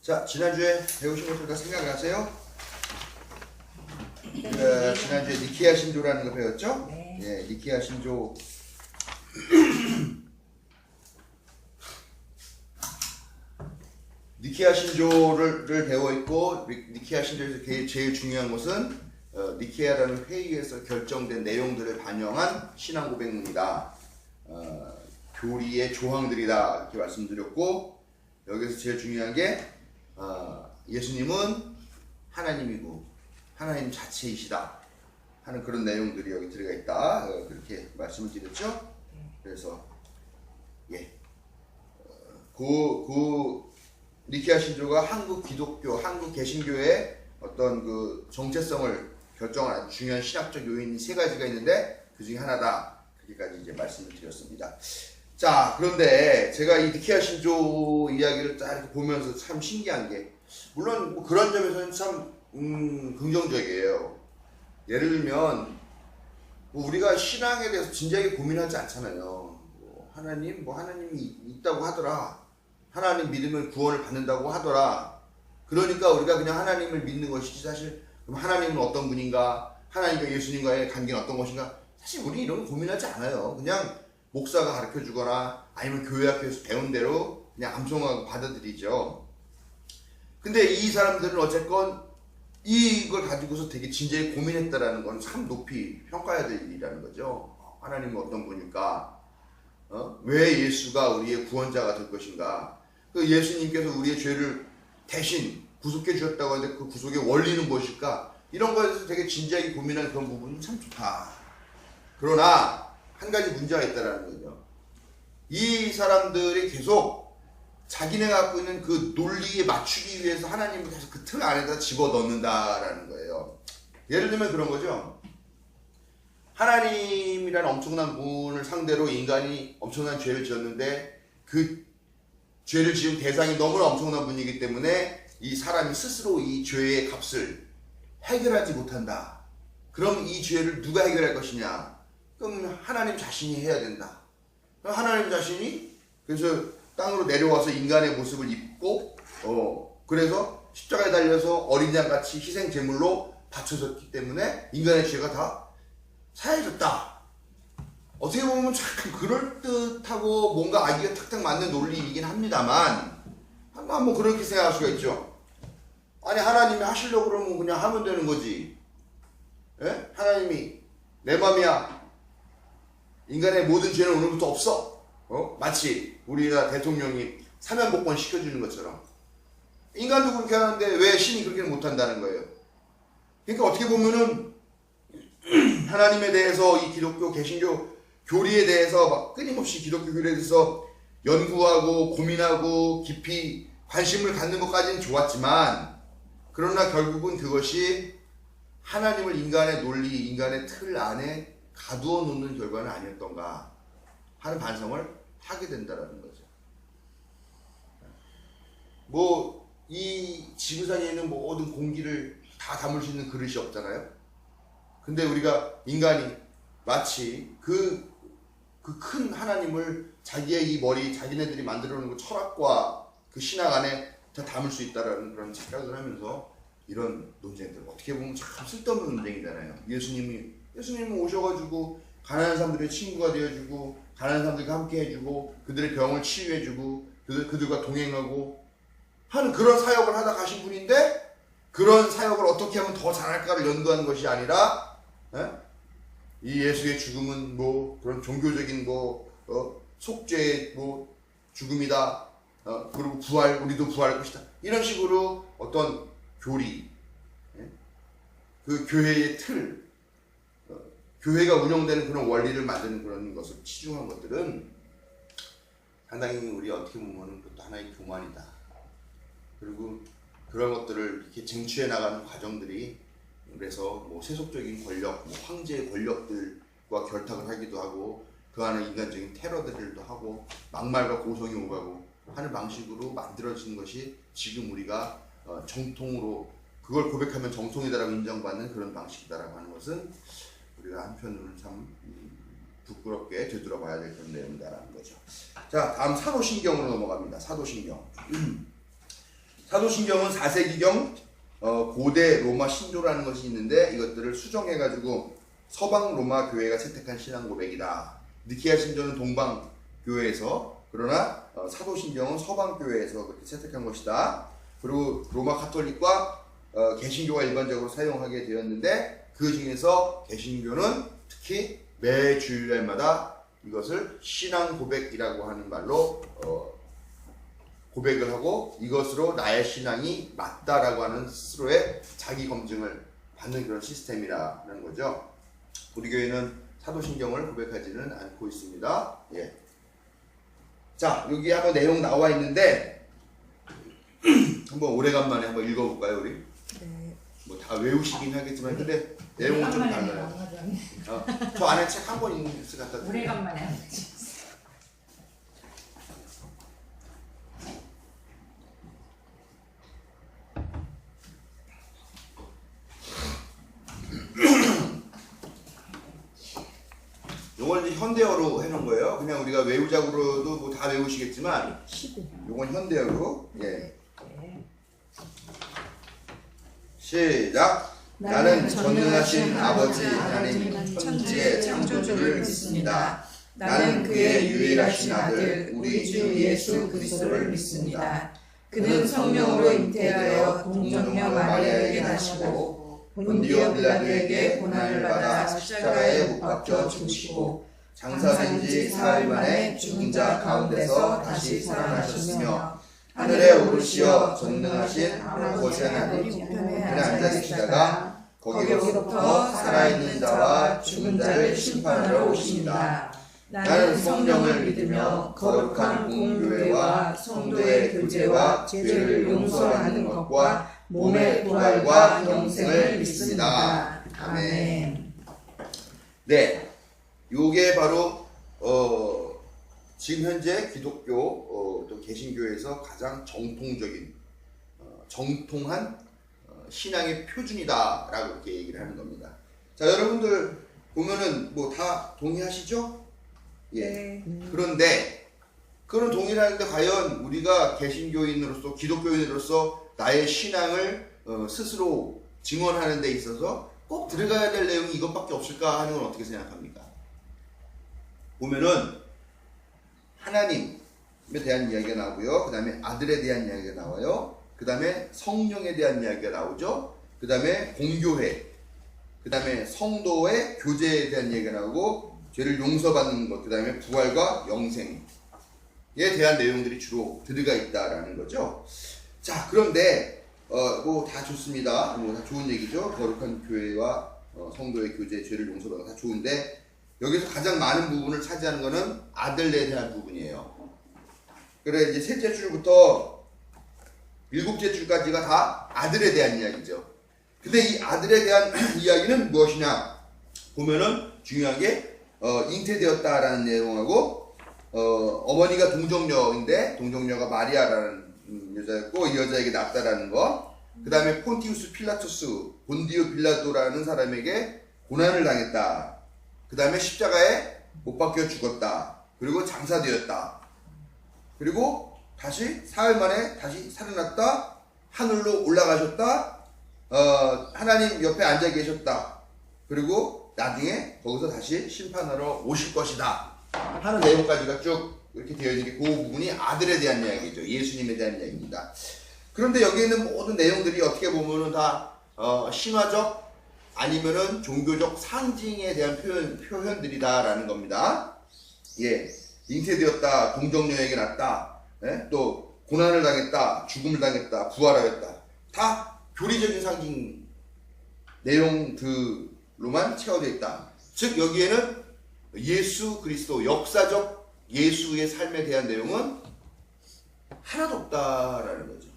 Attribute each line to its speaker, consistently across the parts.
Speaker 1: 자, 지난주에 배우신 것들 다 생각나세요? 지난주에 니케아 신조라는 거 배웠죠?
Speaker 2: 네.
Speaker 1: 예, 니케아 신조. 니케아 신조를 배워 있고, 니케아 신조에서 제일 중요한 것은 니케아라는 회의에서 결정된 내용들을 반영한 신앙 고백문이다. 교리의 조항들이다 이렇게 말씀드렸고, 여기서 제일 중요한 게 예수님은 하나님이고 하나님 자체이시다 하는 그런 내용들이 여기 들어가 있다. 그렇게 말씀을 드렸죠. 그래서 그 니케아 신조가 한국 기독교, 한국 개신교의 어떤 그 정체성을 결정하는 아주 중요한 신학적 요인이 세 가지가 있는데 그 중에 하나다. 그렇게까지 이제 말씀을 드렸습니다. 자, 그런데 제가 이 니케아 신조 이야기를 딱 이렇게 보면서 참 신기한 게, 물론 뭐 그런 점에서는 참 긍정적이에요. 예를 들면 뭐 우리가 신앙에 대해서 진지하게 고민하지 않잖아요. 하나님이 있다고 하더라. 하나님 믿으면 구원을 받는다고 하더라. 그러니까 우리가 그냥 하나님을 믿는 것이지, 사실 그럼 하나님은 어떤 분인가, 하나님과 예수님과의 관계는 어떤 것인가, 사실 우리 이런 거 고민하지 않아요. 그냥 목사가 가르쳐 주거나 아니면 교회 학교에서 배운 대로 그냥 암송하고 받아들이죠. 근데 이 사람들은 어쨌건 이걸 가지고서 되게 진지하게 고민했다라는 건 참 높이 평가해야 될 일이라는 거죠. 하나님은 어떤 분일까? 왜 예수가 우리의 구원자가 될 것인가? 그 예수님께서 우리의 죄를 대신 구속해 주셨다고 하는데 그 구속의 원리는 무엇일까? 이런 거에 대해서 되게 진지하게 고민하는 그런 부분은 참 좋다. 그러나 한 가지 문제가 있다는 거죠. 이 사람들이 계속 자기네가 갖고 있는 그 논리에 맞추기 위해서 하나님을 계속 그 틀 안에다 집어넣는다라는 거예요. 예를 들면 그런 거죠. 하나님이라는 엄청난 분을 상대로 인간이 엄청난 죄를 지었는데 그 죄를 지은 대상이 너무나 엄청난 분이기 때문에 이 사람이 스스로 이 죄의 값을 해결하지 못한다. 그럼 이 죄를 누가 해결할 것이냐? 그럼 하나님 자신이 해야 된다. 그럼 하나님 자신이 그래서 땅으로 내려와서 인간의 모습을 입고 그래서 십자가에 달려서 어린 양같이 희생 제물로 바쳐졌기 때문에 인간의 죄가 다 사해졌다. 어떻게 보면 참 그럴듯하고 뭔가 아기가 탁탁 맞는 논리이긴 합니다만 한번 그렇게 생각할 수가 있죠. 아니, 하나님이 하시려고 그러면 그냥 하면 되는 거지. 예? 하나님이 내 맘이야. 인간의 모든 죄는 오늘부터 없어. 마치 우리나라 대통령이 사면복권 시켜주는 것처럼. 인간도 그렇게 하는데 왜 신이 그렇게는 못한다는 거예요. 그러니까 어떻게 보면은 하나님에 대해서 이 기독교 개신교 교리에 대해서 막 끊임없이 기독교 교리에 대해서 연구하고 고민하고 깊이 관심을 갖는 것까지는 좋았지만, 그러나 결국은 그것이 하나님을 인간의 논리, 인간의 틀 안에 가두어 놓는 결과는 아니었던가 하는 반성을 하게 된다는 거죠. 뭐 이 지구상에 있는 모든 공기를 다 담을 수 있는 그릇이 없잖아요. 근데 우리가 인간이 마치 그 큰 하나님을 자기의 이 머리, 자기네들이 만들어 놓은 그 철학과 그 신학 안에 다 담을 수 있다라는 그런 착각을 하면서 이런 논쟁들, 어떻게 보면 참 쓸데없는 논쟁이잖아요. 예수님은 오셔가지고 가난한 사람들의 친구가 되어주고, 가난한 사람들과 함께 해주고, 그들의 병을 치유해주고, 그들과 동행하고 하는 그런 사역을 하다 가신 분인데, 그런 사역을 어떻게 하면 더 잘할까를 연구하는 것이 아니라, 이 예수의 죽음은 뭐 그런 종교적인 속죄의 죽음이다. 그리고 우리도 부활할 것이다. 이런 식으로 어떤 교리, 그 교회의 틀, 교회가 운영되는 그런 원리를 만드는 그런 것을 치중한 것들은 상당히 우리 어떻게 보면 그것도 하나의 교만이다. 그리고 그런 것들을 이렇게 쟁취해 나가는 과정들이, 그래서 뭐 세속적인 권력, 황제의 권력들과 결탁을 하기도 하고, 그 안에 인간적인 테러들도 하고, 막말과 고성이 오가고 하는 방식으로 만들어진 것이 지금 우리가 정통으로, 그걸 고백하면 정통이다라고 인정받는 그런 방식이다라고 하는 것은 우리가 한편으로는 참 부끄럽게 되돌아봐야 될 그런 내용이다라는 거죠. 자, 다음 사도신경으로 넘어갑니다. 사도신경. 사도신경은 4세기경 고대 로마 신조라는 것이 있는데 이것들을 수정해가지고 서방 로마 교회가 채택한 신앙 고백이다. 니케아 신조는 동방 교회에서, 그러나 사도신경은 서방 교회에서 그렇게 채택한 것이다. 그리고 로마 카톨릭과 개신교가 일반적으로 사용하게 되었는데 그 중에서 개신교는 특히 매 주일날마다 이것을 신앙 고백이라고 하는 말로 고백을 하고 이것으로 나의 신앙이 맞다라고 하는 스스로의 자기 검증을 받는 그런 시스템이라는 거죠. 우리 교회는 사도신경을 고백하지는 않고 있습니다. 예. 자, 여기 한번 내용 나와 있는데 한번 오래간만에 한번 읽어볼까요, 우리?
Speaker 2: 네.
Speaker 1: 뭐 다 외우시긴 하겠지만 근데 내용은 좀 달라요. 저 안에 책 한 권 있는 것 같다.
Speaker 3: 오래간만에 하는 거지.
Speaker 1: 요건 이제 현대어로 해놓은 거예요. 그냥 우리가 외우자고도 뭐 다 외우시겠지만 요건 현대어로. 예. 시작. 나는 전능하신 아버지 하나님 천지의 창조주를 믿습니다. 나는 그의 유일하신 아들 우리 주 예수 그리스도를 믿습니다. 그는 성령으로 잉태하여 동정녀 마리아에게 나시고 본디오 빌라도에게 고난을 받아 십자가에 못 박혀 죽으시고 장사된 지 사흘 만에 죽은 자 가운데서 다시 살아나셨으며 하늘에 오르시어 전능하신 아버지 하나님 우편에 앉아 계시다가 거기로부터 살아있는 자와 죽은 자를 심판하러 오십니다. 나는 성령을 믿으며 거룩한 공교회와 성도의 교제와 죄를 용서하는 것과 몸의 부활과 영생을 믿습니다. 아멘. 네, 요게 바로 지금 현재 기독교 또 개신교에서 가장 정통적인 정통한 신앙의 표준이다라고 이렇게 얘기를 하는 겁니다. 자, 여러분들 보면은 뭐 다 동의하시죠? 예. 그런데 그런 동의하는데 과연 우리가 개신교인으로서 기독교인으로서 나의 신앙을 스스로 증언하는 데 있어서 꼭 들어가야 될 내용이 이것밖에 없을까 하는 건 어떻게 생각합니까? 보면은 하나님에 대한 이야기가 나오고요. 그 다음에 아들에 대한 이야기가 나와요. 그 다음에 성령에 대한 이야기가 나오죠. 그 다음에 공교회, 그 다음에 성도의 교제에 대한 이야기가 나오고 죄를 용서받는 것, 그 다음에 부활과 영생에 대한 내용들이 주로 들어가 있다라는 거죠. 자, 그런데 뭐 다 좋습니다. 뭐 다 좋은 얘기죠. 거룩한 교회와 성도의 교제, 죄를 용서받는 거 다 좋은데 여기서 가장 많은 부분을 차지하는 것은 아들에 대한 부분이에요. 그래 이제 셋째 줄부터 일곱째 줄까지가 다 아들에 대한 이야기죠. 근데 이 아들에 대한 이야기는 무엇이냐 보면은 중요한 게 잉태되었다라는 내용하고 어머니가 동정녀인데 동정녀가 마리아라는 여자였고 이 여자에게 낳았다라는 거. 그 다음에 폰티우스 필라투스 본디오 빌라도라는 사람에게 고난을 당했다. 그 다음에 십자가에 못 박혀 죽었다. 그리고 장사되었다. 그리고 다시 사흘 만에 다시 살아났다. 하늘로 올라가셨다. 하나님 옆에 앉아 계셨다. 그리고 나중에 거기서 다시 심판하러 오실 것이다 하는 내용까지가 쭉 이렇게 되어 있는 게 그 부분이 아들에 대한 이야기죠. 예수님에 대한 이야기입니다. 그런데 여기 있는 모든 내용들이 어떻게 보면은 다 신화적 아니면은 종교적 상징에 대한 표현들이다라는 겁니다. 예, 잉태되었다, 동정녀에게 낳았다, 예? 또 고난을 당했다, 죽음을 당했다, 부활하였다. 다 교리적인 상징 내용들로만 채워져 있다. 즉 여기에는 예수 그리스도 역사적 예수의 삶에 대한 내용은 하나도 없다라는 거죠.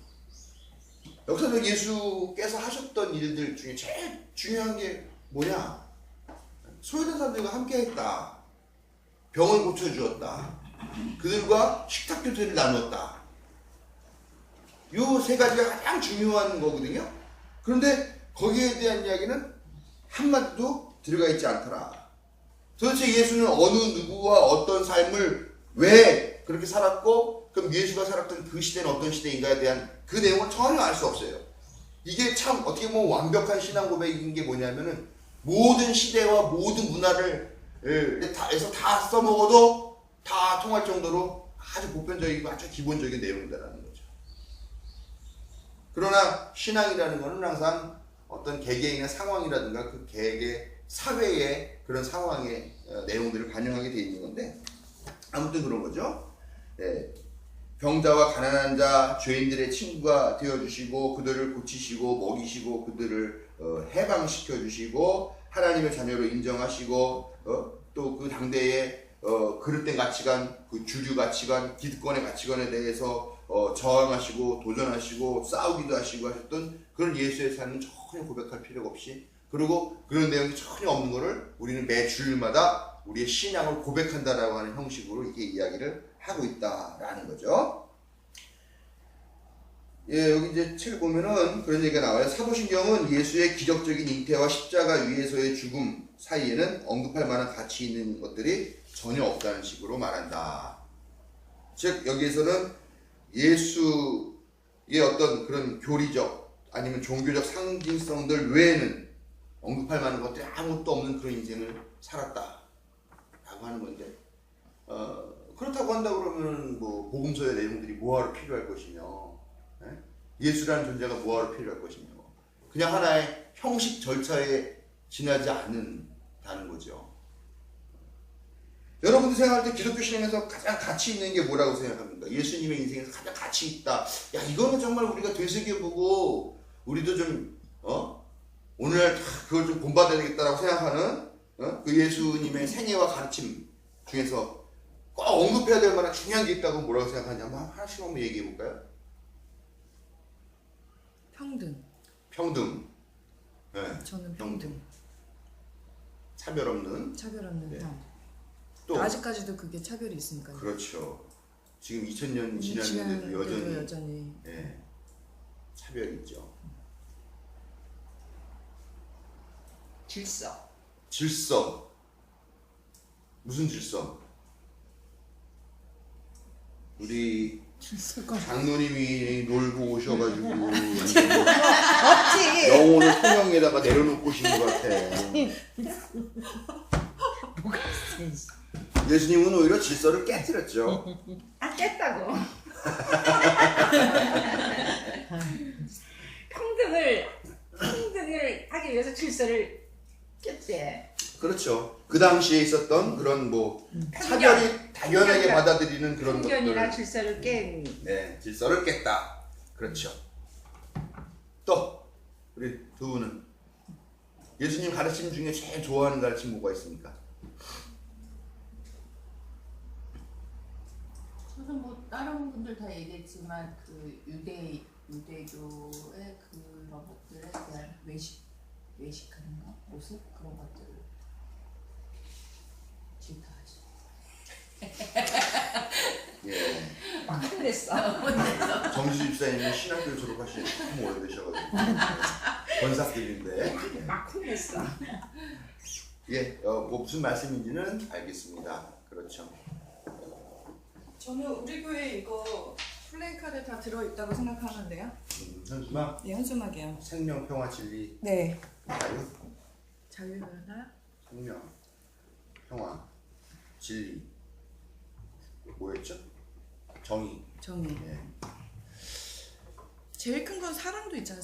Speaker 1: 역사적 예수께서 하셨던 일들 중에 제일 중요한 게 뭐냐? 소외된 사람들과 함께 했다. 병을 고쳐주었다. 그들과 식탁교제를 나누었다. 이 세 가지가 가장 중요한 거거든요. 그런데 거기에 대한 이야기는 한마디도 들어가 있지 않더라. 도대체 예수는 어느 누구와 어떤 삶을 왜 그렇게 살았고 그럼 예수가 살았던 그 시대는 어떤 시대인가에 대한 그 내용을 전혀 알 수 없어요. 이게 참 어떻게 보면 완벽한 신앙 고백인 게 뭐냐면은 모든 시대와 모든 문화를 에서 다 써먹어도 다 통할 정도로 아주 보편적이고 아주 기본적인 내용이다라는 거죠. 그러나 신앙이라는 것은 항상 어떤 개개인의 상황이라든가 그 개개 사회의 그런 상황의 내용들을 반영하게 되어 있는 건데 아무튼 그런 거죠. 네. 병자와 가난한 자, 죄인들의 친구가 되어주시고 그들을 고치시고 먹이시고 그들을 해방시켜 주시고 하나님의 자녀로 인정하시고 또 그 당대의 그릇된 가치관, 그 주류 가치관, 기득권의 가치관에 대해서 저항하시고 도전하시고 싸우기도 하시고 하셨던 그런 예수의 삶은 전혀 고백할 필요가 없이, 그리고 그런 내용이 전혀 없는 것을 우리는 매 주일마다 우리의 신앙을 고백한다라고 하는 형식으로 이게 이야기를 하고 있다라는 거죠. 예, 여기 이제 책을 보면은 그런 얘기가 나와요. 사도신경은 예수의 기적적인 잉태와 십자가 위에서의 죽음 사이에는 언급할 만한 가치 있는 것들이 전혀 없다는 식으로 말한다. 즉 여기에서는 예수의 어떤 그런 교리적 아니면 종교적 상징성들 외에는 언급할 만한 것들이 아무것도 없는 그런 인생을 살았다 라고 하는 건데, 그렇다고 한다 그러면 뭐 복음서의 내용들이 뭐하러 필요할 것이며, 예수라는 존재가 뭐하러 필요할 것이며, 그냥 하나의 형식 절차에 지나지 않는다는 거죠. 여러분들 생각할 때 기독교 신앙에서 가장 가치 있는 게 뭐라고 생각합니까? 예수님의 인생에서 가장 가치 있다. 야, 이거는 정말 우리가 되새겨보고 우리도 좀 오늘날 그걸 좀 본받아야 되겠다라고 생각하는 그 예수님의 생애와 가르침 중에서 꼭 언급해야 될 만한 중요한 게 있다고 뭐라고 생각하냐? 하나씩 한번 얘기해 볼까요? 평등. 네.
Speaker 2: 저는 평등.
Speaker 1: 차별 없는.
Speaker 2: 네.
Speaker 1: 또
Speaker 2: 아직까지도 그게 차별이 있으니까요.
Speaker 1: 그렇죠. 지금 2000년 지났는데도 여전히 네, 차별이 있죠. 질서. 무슨 질서? 우리 장로님이 놀고 오셔가지고 영혼을 통영에다가 내려놓고 오시는 것 같아. 예수님은 오히려 질서를 깨뜨렸죠.
Speaker 3: 깼다고. 평등을 하기 위해서 질서를 깼대.
Speaker 1: 그렇죠. 그 당시에 있었던 그런 뭐 차별이 당연하게 받아들이는 그런 것들.
Speaker 3: 편견이나 질서를 깬.
Speaker 1: 네, 질서를 깼다. 그렇죠. 또 우리 두 분은 예수님 가르침 중에 제일 좋아하는 가르침 뭐가 있습니까?
Speaker 4: 저는 뭐 다른 분들 다 얘기했지만 그 유대교의 그런 것들에 대한 외식하는 거, 모습 그런 것들을 질타하죠.
Speaker 1: 예.
Speaker 3: 막 혼냈어.
Speaker 1: 정지수 집사님은 신학교 졸업하신 지 참 오래되셔가지고 권사급인데
Speaker 3: 막 혼냈어.
Speaker 1: 예, 뭐 무슨 말씀인지는 알겠습니다. 그렇죠.
Speaker 2: 저는 우리 교회 이거 플래카드 다 들어있다고 생각하는데요.
Speaker 1: 현수막?
Speaker 2: 네, 현수막이요.
Speaker 1: 생명, 평화, 진리,
Speaker 2: 네.
Speaker 1: 자유,
Speaker 2: 자유나
Speaker 1: 생명, 평화, 진리, 뭐였죠? 정의.
Speaker 2: 네. 제일 큰 건 사랑도 있잖아요.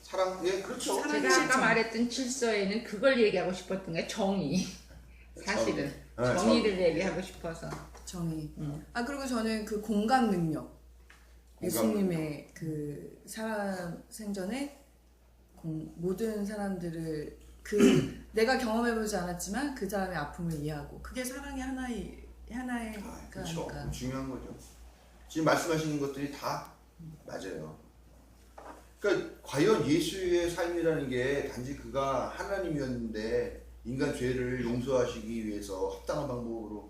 Speaker 2: 사랑.
Speaker 1: 예, 그렇죠.
Speaker 2: 사랑.
Speaker 3: 제가 아까 말했던 질서에는 그걸 얘기하고 싶었던 게 정의. 사실은 정의를 얘기하고 싶어서.
Speaker 2: 정의. 그리고 저는 그 공감 능력. 예수님의 그 사람 생전에 모든 사람들을 내가 경험해보지 않았지만 그 사람의 아픔을 이해하고, 그게 사랑의 하나의
Speaker 1: 그렇죠. 중요한 거죠. 지금 말씀하시는 것들이 다 맞아요. 그러니까 과연 예수의 삶이라는 게 단지 그가 하나님이었는데 인간 죄를 용서하시기 위해서 합당한 방법으로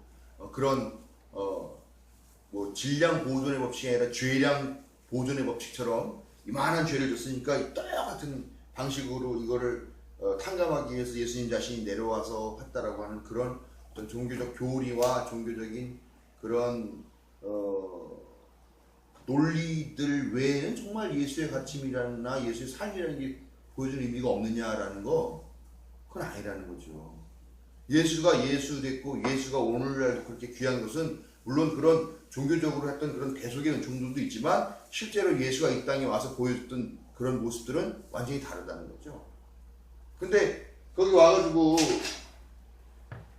Speaker 1: 그런 뭐 질량 보존의 법칙이 아니라 죄량 보존의 법칙처럼 이만한 죄를 줬으니까 똑같은 방식으로 이거를 탕감하기 위해서 예수님 자신이 내려와서 했다라고 하는 그런 어떤 종교적 교리와 종교적인 그런 논리들 외에는 정말 예수의 가치이라나 예수의 삶이라는 게 보여주는 의미가 없느냐라는 거, 그건 아니라는 거죠. 예수가 예수 됐고 예수가 오늘날도 그렇게 귀한 것은 물론 그런 종교적으로 했던 그런 대속의 은총들도 있지만 실제로 예수가 이 땅에 와서 보여줬던 그런 모습들은 완전히 다르다는 거죠. 근데 거기 와가지고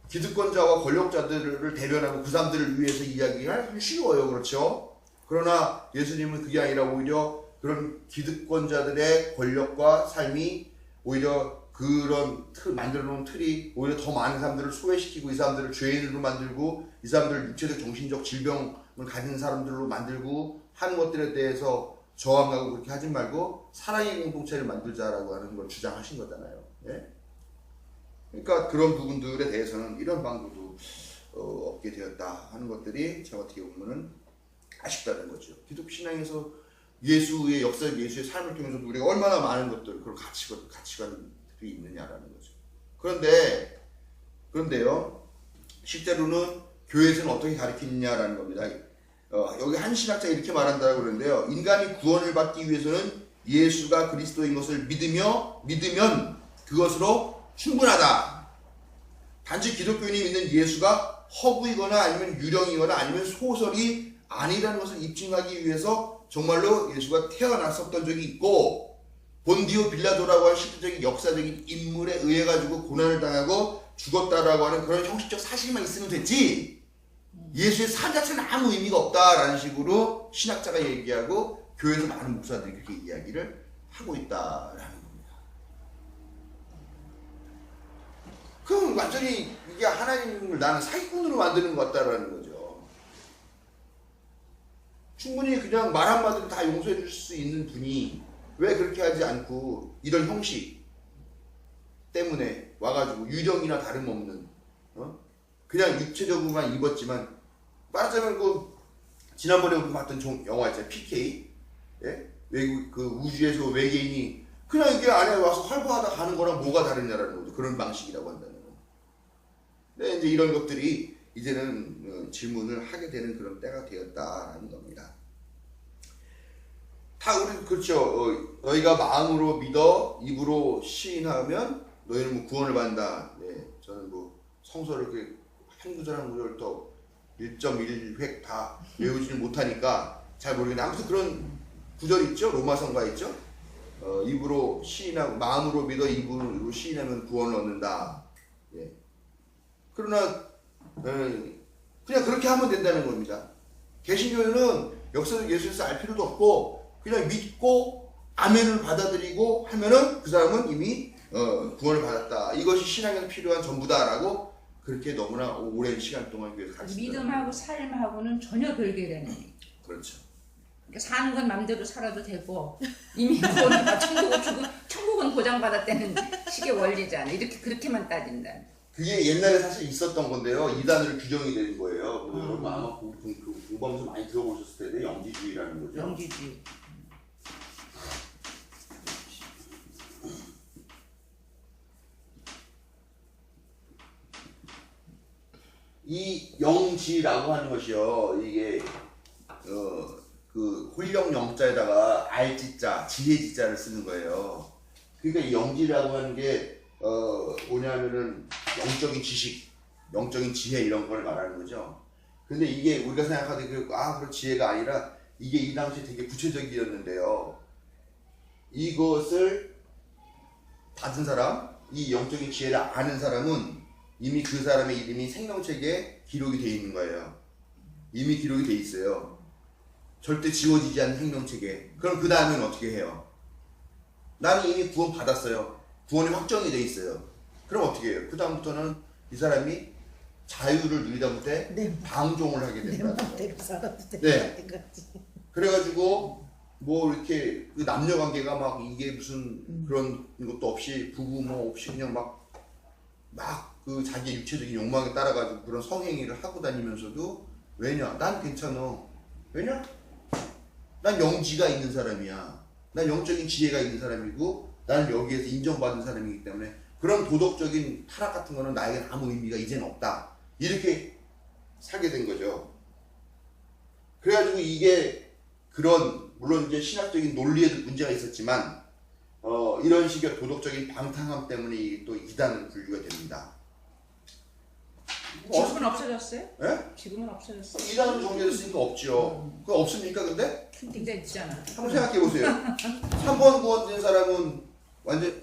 Speaker 1: 기득권자와 권력자들을 대변하고 그 사람들을 위해서 이야기하기 쉬워요. 그렇죠? 그러나 예수님은 그게 아니라 오히려 그런 기득권자들의 권력과 삶이 오히려 그런 만들어 놓은 틀이 오히려 더 많은 사람들을 소외시키고 이 사람들을 죄인으로 만들고 이 사람들을 육체적 정신적 질병을 가진 사람들로 만들고 하는 것들에 대해서 저항하고 그렇게 하지 말고 사랑의 공동체를 만들자라고 하는 걸 주장하신 거잖아요. 예? 그러니까 그런 부분들에 대해서는 이런 방법도 없게 되었다 하는 것들이 제가 어떻게 보면은 아쉽다는 거죠. 기독 신앙에서 예수의 역사, 예수의 삶을 통해서 우리가 얼마나 많은 것들, 그런 가치관들이 있느냐라는 거죠. 그런데요, 실제로는 교회에서는 어떻게 가르치느냐라는 겁니다. 여기 한 신학자가 이렇게 말한다고 그러는데요. 인간이 구원을 받기 위해서는 예수가 그리스도인 것을 믿으면 그것으로 충분하다. 단지 기독교인이 믿는 예수가 허구이거나 아니면 유령이거나 아니면 소설이 아니라는 것을 입증하기 위해서 정말로 예수가 태어났었던 적이 있고 본디오 빌라도라고 하는 실질적인 역사적인 인물에 의해 가지고 고난을 당하고 죽었다라고 하는 그런 형식적 사실만 있으면 됐지 예수의 삶 자체는 아무 의미가 없다라는 식으로 신학자가 얘기하고 교회에서 많은 목사들이 그렇게 이야기를 하고 있다라는 겁니다. 그럼 완전히 이게 하나님을 나는 사기꾼으로 만드는 것 같다라는 거죠. 충분히 그냥 말 한마디로 다 용서해 줄 수 있는 분이 왜 그렇게 하지 않고 이런 형식 때문에 와가지고 유령이나 다름없는 그냥 육체적으로만 입었지만 말하자면 지난번에 우리 봤던 영화 있잖아요. PK 예? 외국 그 우주에서 외계인이 그냥 이게 안에 와서 활보하다 가는 거랑 뭐가 다르냐라는 거죠. 그런 방식이라고 한다는 거. 근데 이제 이런 것들이 이제는 질문을 하게 되는 그런 때가 되었다라는 겁니다. 다 우리 그렇죠. 너희가 마음으로 믿어 입으로 시인하면 너희는 뭐 구원을 받는다. 네, 저는 뭐 성서를 이렇게 한 구절 한 구절 또 1.1획 다 외우지는 못하니까 잘 모르겠는데 아무튼 그런 구절 있죠. 로마서가 있죠. 입으로 시인하고 마음으로 믿어 입으로 시인하면 구원을 얻는다. 예. 그러나 그냥 그렇게 하면 된다는 겁니다. 개신교회는 역사적 예수에서 알 필요도 없고 그냥 믿고 아멘을 받아들이고 하면은 그 사람은 이미 구원을 받았다. 이것이 신앙에서 필요한 전부다라고 그렇게 너무나 오랜 시간 동안 교회에서 가르치죠.
Speaker 3: 믿음하고 삶하고는 전혀 별개라는.
Speaker 1: 그렇죠.
Speaker 3: 그러니까 사는 건 마음대로 살아도 되고 이미 구원을 받 천국은 보장받았다는 식의 원리잖아. 이렇게 그렇게만 따진다.
Speaker 1: 그게 옛날에 사실 있었던 건데요. 이단으로 규정이 되는 거예요. 여러분 아마 공부하면서 많이 들어보셨을 텐데 영지주의라는 거죠.
Speaker 3: 영지주의.
Speaker 1: 이 영지라고 하는 것이요. 이게 그 홀령 영자에다가 알지자, 지혜지자를 쓰는 거예요. 그러니까 이 영지라고 하는 게 뭐냐면은 영적인 지식, 영적인 지혜 이런 걸 말하는 거죠. 근데 이게 우리가 생각하기에 그런 지혜가 아니라 이게 이 당시에 되게 구체적이었는데요. 이것을 받은 사람, 이 영적인 지혜를 아는 사람은 이미 그 사람의 이름이 생명책에 기록이 되어 있는 거예요. 이미 기록이 되어 있어요. 절대 지워지지 않는 생명책에. 그럼 그 다음엔 어떻게 해요? 나는 이미 구원 받았어요. 구원이 확정이 되어 있어요. 그럼 어떻게 해요? 그 다음부터는 이 사람이 자유를 누리다 못해 방종을 하게 된다. 네. 그래가지고 뭐 이렇게 그 남녀 관계가 막 이게 무슨 그런 것도 없이 부부 뭐 없이 그냥 막 그 자기 육체적인 욕망에 따라가지고 그런 성행위를 하고 다니면서도 왜냐? 난 괜찮아. 왜냐? 난 영지가 있는 사람이야. 난 영적인 지혜가 있는 사람이고 나는 여기에서 인정받은 사람이기 때문에 그런 도덕적인 타락 같은 거는 나에겐 아무 의미가 이제는 없다. 이렇게 살게 된 거죠. 그래가지고 이게 그런 물론 이제 신학적인 논리에도 문제가 있었지만 이런 식의 도덕적인 방탕함 때문에 이게 또 이단으로 분류가 됩니다.
Speaker 3: 지금은 없어졌어요?
Speaker 1: 예?
Speaker 3: 지금은 없어졌어요?
Speaker 1: 이단으로 정리됐으니까 없죠. 그거 없습니까 근데?
Speaker 3: 근데 있잖아.
Speaker 1: 한번 생각해 보세요. 3번 구원된 사람은 완전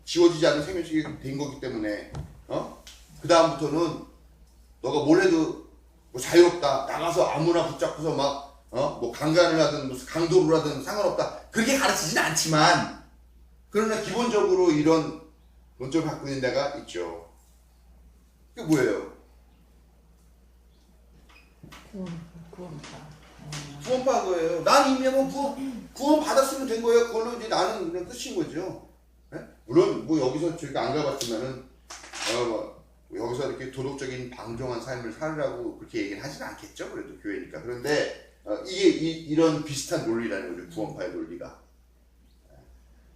Speaker 1: 지워지지 않은 생명식이 된 거기 때문에 그 다음부터는 너가 뭘 해도 뭐 자유롭다 나가서 아무나 붙잡고서 막 뭐 강간을 하든 무슨 강도를 하든 상관없다 그렇게 가르치진 않지만 그러나 기본적으로 이런 논점을 갖고 있는 데가 있죠. 그게 뭐예요? 구원파 거예요. 난 이미 뭐 구원 받았으면 된 거예요. 그걸로 이제 나는 그냥 끝인 거죠. 네? 물론 뭐 여기서 저희가 안 가봤지만은 여기서 이렇게 도덕적인 방종한 삶을 살으라고 그렇게 얘기는 하지는 않겠죠. 그래도 교회니까. 그런데 이게 이런 비슷한 논리라는 거죠. 구원파의 논리가.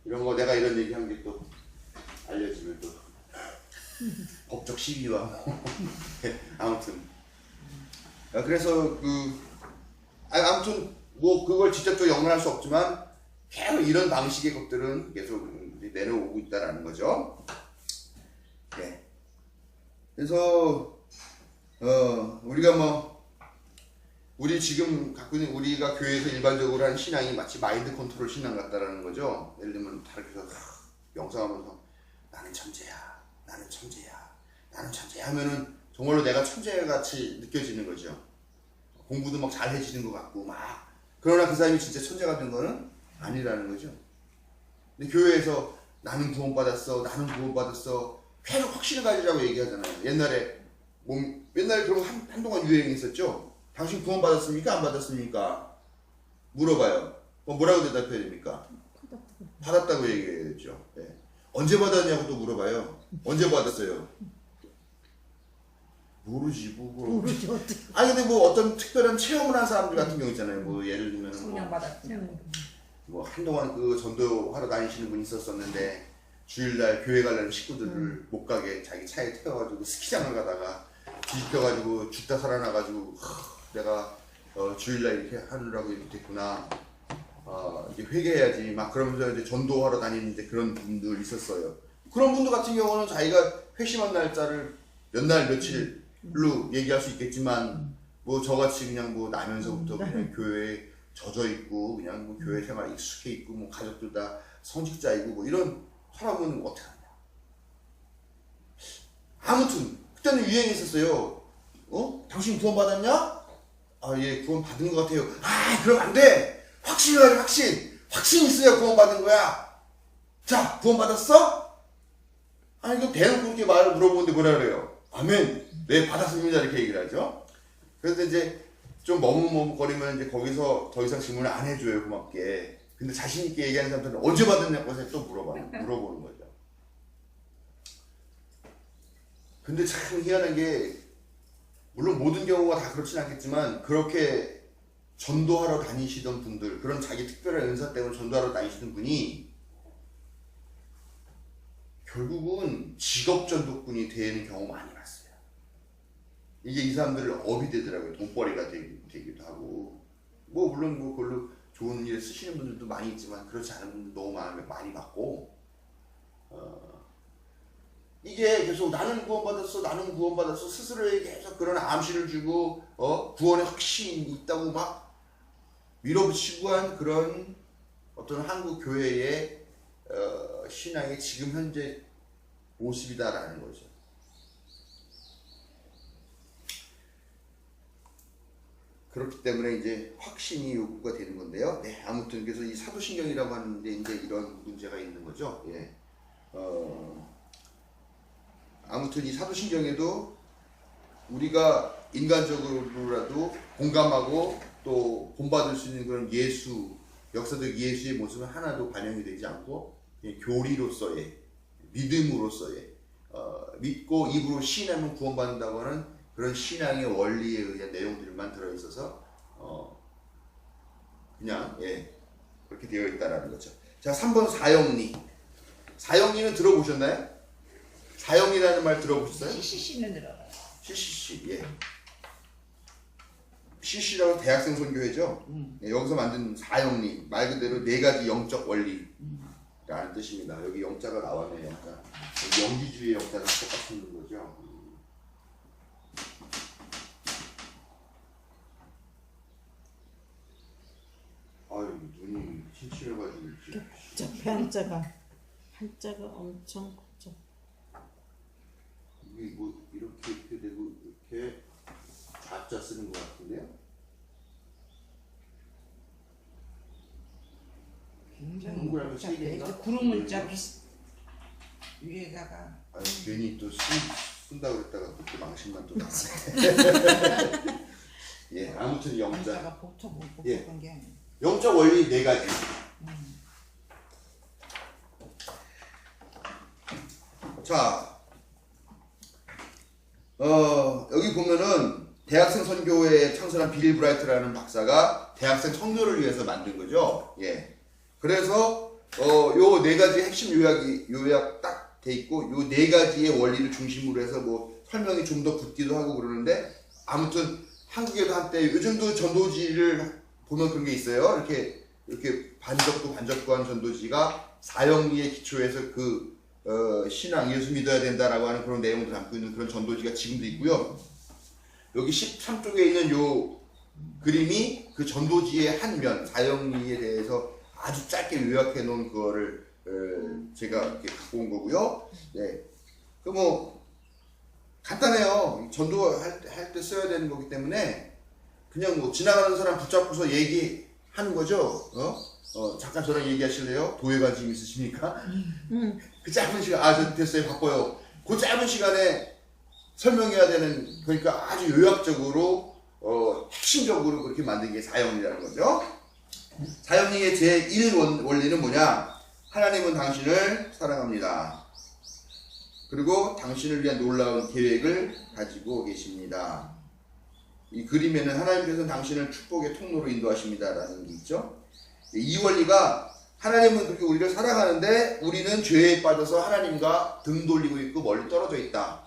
Speaker 1: 이런 거 내가 이런 얘기한 게 또 알려지면 또 법적 시비와 뭐 아무튼 그래서 아무튼 뭐 그걸 직접적으로 연관할 수 없지만 계속 이런 방식의 것들은 계속 내려오고 있다라는 거죠. 네. 그래서 우리가 우리 지금 갖고 있는 우리가 교회에서 일반적으로 하는 신앙이 마치 마인드 컨트롤 신앙 같다라는 거죠. 예를 들면 다르게 명상하면서 나는 천재야, 나는 천재야, 나는 천재야 하면은 정말로 내가 천재같이 느껴지는 거죠. 공부도 막 잘해지는 것 같고 막 그러나 그 사람이 진짜 천재가 된 거는 아니라는 거죠. 근데 교회에서 나는 구원받았어, 나는 구원받았어 계속 확신을 가지라고 얘기하잖아요. 옛날에 그런 한동안 유행했었죠. 당신 구원받았습니까? 안 받았습니까? 물어봐요. 뭐라고 대답해야 됩니까? 받았다고 얘기해야죠. 네. 언제 받았냐고 또 물어봐요. 언제 받았어요? 모르지
Speaker 5: 모르지 어떻게.
Speaker 1: 아니 근데 뭐 어떤 특별한 체험을 한 사람들 같은 경우 있잖아요. 뭐 예를 들면
Speaker 3: 성령 받았냐고.
Speaker 1: 뭐 한동안 그 전도하러 다니시는 분이 있었었는데 주일날 교회 가려는 식구들을 못 가게 자기 차에 태워가지고 스키장을 가다가 뒤집혀가지고 죽다 살아나가지고 내가 주일날 이렇게 하느라고 이렇게 됐구나. 이제 회개해야지 막 그러면서 이제 전도하러 다니는 이제 그런 분들 있었어요. 그런 분들 같은 경우는 자기가 회심한 날짜를 몇 날 며칠로 얘기할 수 있겠지만 뭐 저같이 그냥 뭐 나면서부터 그냥 교회에 젖어 있고 그냥 뭐 교회 생활 익숙해 있고 뭐 가족들 다 성직자이고 뭐 이런 사람은 어떻게 하냐. 아무튼 그때는 유행했었어요. 당신 구원 받았냐? 예, 구원 받은 것 같아요. 그럼 안 돼. 확신을 가지고 확신 있어야 구원 받은 거야. 자, 구원 받았어? 이거 대놓고 그렇게 말을 물어보는데 뭐라 그래요? 아멘. 네, 받았습니다. 이렇게 얘기를 하죠. 그래서 이제 좀 머뭇머뭇거리면 이제 거기서 더 이상 질문을 안 해줘요. 고맙게. 근데 자신있게 얘기하는 사람들은 언제 받았냐고 해서 또 물어보는 거죠. 근데 참 희한한 게, 물론 모든 경우가 다 그렇진 않겠지만, 그렇게 전도하러 다니시던 분들, 그런 자기 특별한 은사 때문에 전도하러 다니시던 분이, 결국은 직업 전도꾼이 되는 경우 많이 봤어요. 이게 이 사람들을 업이 되더라고요. 돈벌이가 되기도 하고. 뭐, 물론 뭐, 그걸로 좋은 일에 쓰시는 분들도 많이 있지만, 그렇지 않은 분들 너무 많이 봤고, 이게 계속 나는 구원받았어 스스로에게 계속 그런 암시를 주고 구원의 확신이 있다고 막 밀어붙이고 한 그런 어떤 한국 교회의 신앙의 지금 현재 모습이다라는 거죠. 그렇기 때문에 이제 확신이 요구가 되는 건데요. 네, 아무튼 그래서 이 사도신경이라고 하는데 이제 이런 문제가 있는 거죠. 예. 아무튼 이 사도신경에도 우리가 인간적으로라도 공감하고 또 본받을 수 있는 그런 역사적 예수의 모습은 하나도 반영이 되지 않고 교리로서의, 믿음으로서의 믿고 입으로 시인하면 구원받는다고 하는 그런 신앙의 원리에 의한 내용들만 들어있어서 그냥 그렇게 되어 있다라는 거죠. 자, 3번 사형리. 사형리는 들어보셨나요? 사형이라는 말 들어보셨어요?
Speaker 3: CCC는 들어가요.
Speaker 1: CCC, 예. CC라고 대학생 선교회죠. 예, 여기서 만든 사형리, 말 그대로 네 가지 영적 원리라는 뜻입니다. 여기 영자가 나왔네요. 영자. 여기 영지주의 영자가 똑같은 거죠. 아유, 눈이 침침해가지고 이렇게.
Speaker 5: 저 한자가 엄청 커져.
Speaker 1: 이게 뭐 이렇게 되고 이렇게 좌자 쓰는 것 같은데요?
Speaker 5: 굉장히
Speaker 1: 동그라미 세 개인가?
Speaker 5: 이제 구름 문자 위에다가
Speaker 1: 아니 괜히 또 쓴다 그랬다가 또 망신만 또 나네. 예, 아무튼 영자.
Speaker 5: 한자가 복잡한
Speaker 1: 예.
Speaker 5: 게 아니야.
Speaker 1: 영적 원리 네 가지. 자, 여기 보면은 대학생 선교회에 창설한 빌 브라이트라는 박사가 대학생 선교를 위해서 만든 거죠. 예. 그래서 요 네 가지 핵심 요약 딱 돼 있고 요 네 가지의 원리를 중심으로 해서 뭐 설명이 좀 더 붙기도 하고 그러는데 아무튼 한국에도 한때 요즘도 전도지를 보면 그런 게 있어요. 이렇게 반적한 전도지가 사형리에 기초해서 그 신앙 예수 믿어야 된다라고 하는 그런 내용을 담고 있는 그런 전도지가 지금도 있고요. 여기 13쪽에 있는 요 그림이 그 전도지의 한 면, 사형리에 대해서 아주 짧게 요약해 놓은 그거를 제가 이렇게 갖고 온 거고요. 네. 그 뭐 간단해요. 전도할 때 써야 되는 거기 때문에 그냥 뭐 지나가는 사람 붙잡고서 얘기하는 거죠. 잠깐 저랑 얘기하실래요? 도에 관심 있으십니까? 그 짧은 시간, 저 됐어요, 바빠요. 그 짧은 시간에 설명해야 되는, 그러니까 아주 요약적으로, 핵심적으로 그렇게 만든 게 사형리라는 거죠. 사형리의 제1 원리는 뭐냐? 하나님은 당신을 사랑합니다. 그리고 당신을 위한 놀라운 계획을 가지고 계십니다. 이 그림에는 하나님께서는 당신을 축복의 통로로 인도하십니다라는 게 있죠. 이 원리가 하나님은 그렇게 우리를 사랑하는데 우리는 죄에 빠져서 하나님과 등 돌리고 있고 멀리 떨어져 있다.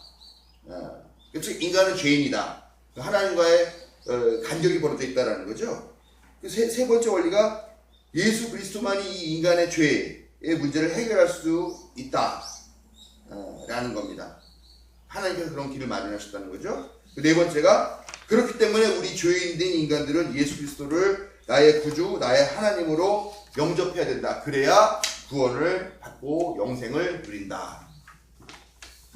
Speaker 1: 그래서 인간은 죄인이다. 하나님과의 간격이 벌어져 있다라는 거죠. 세 번째 원리가 예수 그리스도만이 이 인간의 죄의 문제를 해결할 수 있다. 라는 겁니다. 하나님께서 그런 길을 마련하셨다는 거죠. 네 번째가 그렇기 때문에 우리 죄인된 인간들은 예수 그리스도를 나의 구주, 나의 하나님으로 영접해야 된다. 그래야 구원을 받고 영생을 누린다.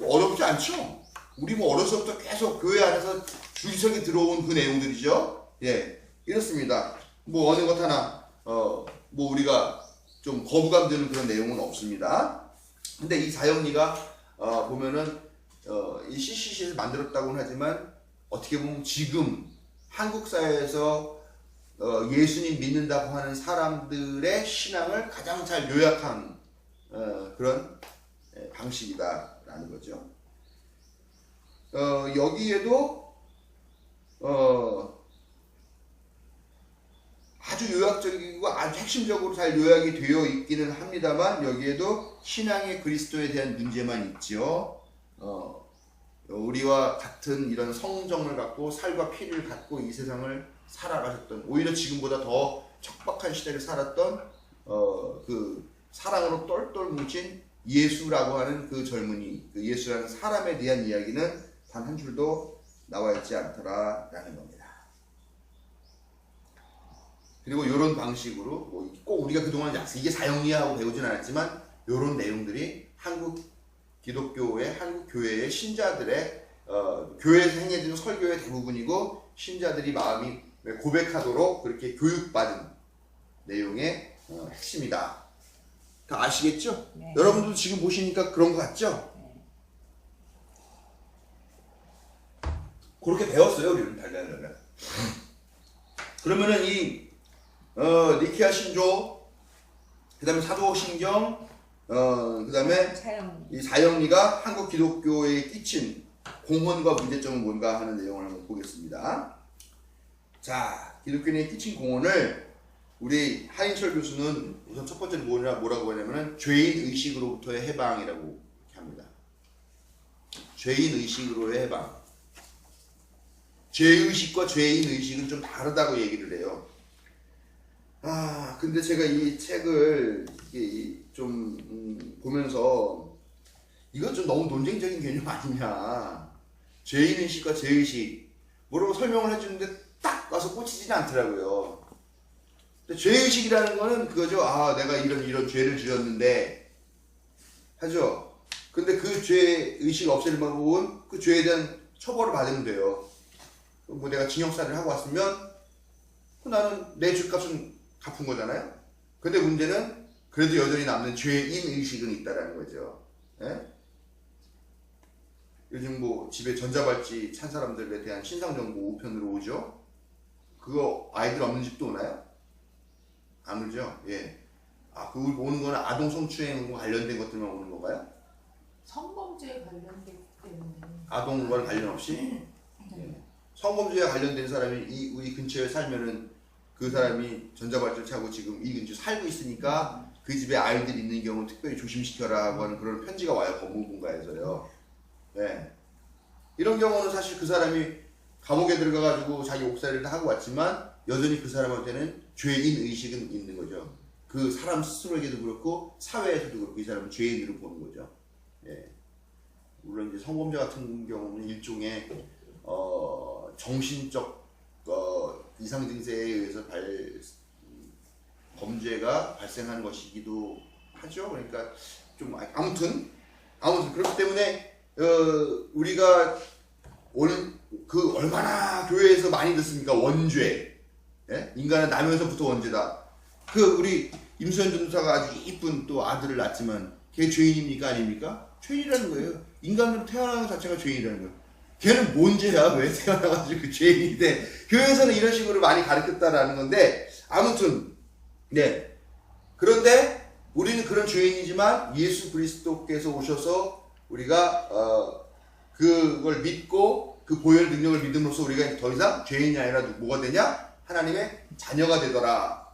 Speaker 1: 어렵지 않죠? 우리 뭐 어려서부터 계속 교회 안에서 줄기차게 들어온 그 내용들이죠. 예, 이렇습니다. 뭐 어느 것 하나 뭐 우리가 좀 거부감 드는 그런 내용은 없습니다. 근데 이 사형리가 보면은 이 CCC에서 만들었다고는 하지만 어떻게 보면 지금 한국 사회에서 예수님 믿는다고 하는 사람들의 신앙을 가장 잘 요약한 그런 방식이다라는 거죠. 여기에도 아주 요약적이고 아주 핵심적으로 잘 요약이 되어 있기는 합니다만 여기에도 신앙의 그리스도에 대한 문제만 있죠. 우리와 같은 이런 성정을 갖고 살과 피를 갖고 이 세상을 살아가셨던, 오히려 지금보다 더 척박한 시대를 살았던 그 사랑으로 똘똘 뭉친 예수라고 하는 그 젊은이, 그 예수라는 사람에 대한 이야기는 단 한 줄도 나와 있지 않더라라는 겁니다. 그리고 이런 방식으로 꼭 우리가 그동안 이게 사형리하고 배우진 않았지만 이런 내용들이 한국 기독교의, 한국 교회의 신자들의 교회에서 행해지는 설교의 대부분이고 신자들이 마음이 고백하도록 그렇게 교육받은 내용의 핵심이다. 다 아시겠죠?
Speaker 5: 네.
Speaker 1: 여러분도 지금 보시니까 그런 것 같죠? 그렇게 배웠어요, 우리는 달달달달. 그러면은 이 니케아 신조, 그 다음에 사도신경, 그 다음에 이 사형리가 한국 기독교에 끼친 공헌과 문제점은 뭔가 하는 내용을 한번 보겠습니다. 자, 기독교인에 끼친 공헌을 우리 하인철 교수는 우선 첫 번째는 뭐라고 하냐면은 죄인 의식으로부터의 해방이라고 합니다. 죄인 의식으로의 해방. 죄의식과 죄인 의식은 좀 다르다고 얘기를 해요. 근데 제가 이 책을 좀 보면서 이건 좀 너무 논쟁적인 개념 아니냐. 죄인 의식과 죄의식 뭐라고 설명을 해주는데 딱 와서 꽂히지는 않더라고요. 근데 죄의식이라는 거는 그거죠. 내가 이런 죄를 지었는데 하죠. 근데 그 죄의식 없애는 방법은 그 죄에 대한 처벌을 받으면 돼요. 뭐 내가 징역살이를 하고 왔으면 나는 내 죄값은 갚은 거잖아요. 근데 문제는 그래도 여전히 남는 죄인 의식은 있다라는 거죠. 예? 요즘 뭐 집에 전자발찌 찬 사람들에 대한 신상정보 우편으로 오죠. 그거 아이들 없는 집도 오나요? 안 오죠. 예. 그거 오는 거는 아동 성추행과 관련된 것들만 오는 건가요?
Speaker 4: 성범죄에 관련되기 때문에
Speaker 1: 아동과 관련 없이? 예. 성범죄와 관련된 사람이 우리 근처에 살면은 그 사람이 전자발찌를 차고 지금 이 근처에 살고 있으니까 그 집에 아이들 있는 경우 특별히 조심시켜라고 하는 그런 편지가 와요. 법무부가에서요. 네. 이런 경우는 사실 그 사람이 감옥에 들어가가지고 자기 옥살이를 하고 왔지만 여전히 그 사람한테는 죄인 의식은 있는 거죠. 그 사람 스스로에게도 그렇고 사회에서도 그렇고 이 사람은 죄인으로 보는 거죠. 예. 물론 이제 성범죄 같은 경우는 일종의 정신적 이상 증세에 의해서 범죄가 발생하는 것이기도 하죠. 그러니까 좀 아무튼 그렇기 때문에 우리가 얼마나 교회에서 많이 듣습니까? 원죄. 예? 인간은 나면서부터 원죄다. 우리 임수현 전도사가 아주 이쁜 또 아들을 낳았지만 걔 죄인입니까? 아닙니까? 죄인이라는 거예요. 인간으로 태어나는 것 자체가 죄인이라는 거예요. 걔는 뭔 죄야? 왜 태어나가지고 그 죄인인데 교회에서는 이런 식으로 많이 가르쳤다라는 건데 아무튼 네. 그런데 우리는 그런 죄인이지만 예수 그리스도께서 오셔서 우리가 그걸 믿고 그 보혈 능력을 믿음으로써 우리가 더 이상 죄인이 아니라 뭐가 되냐? 하나님의 자녀가 되더라.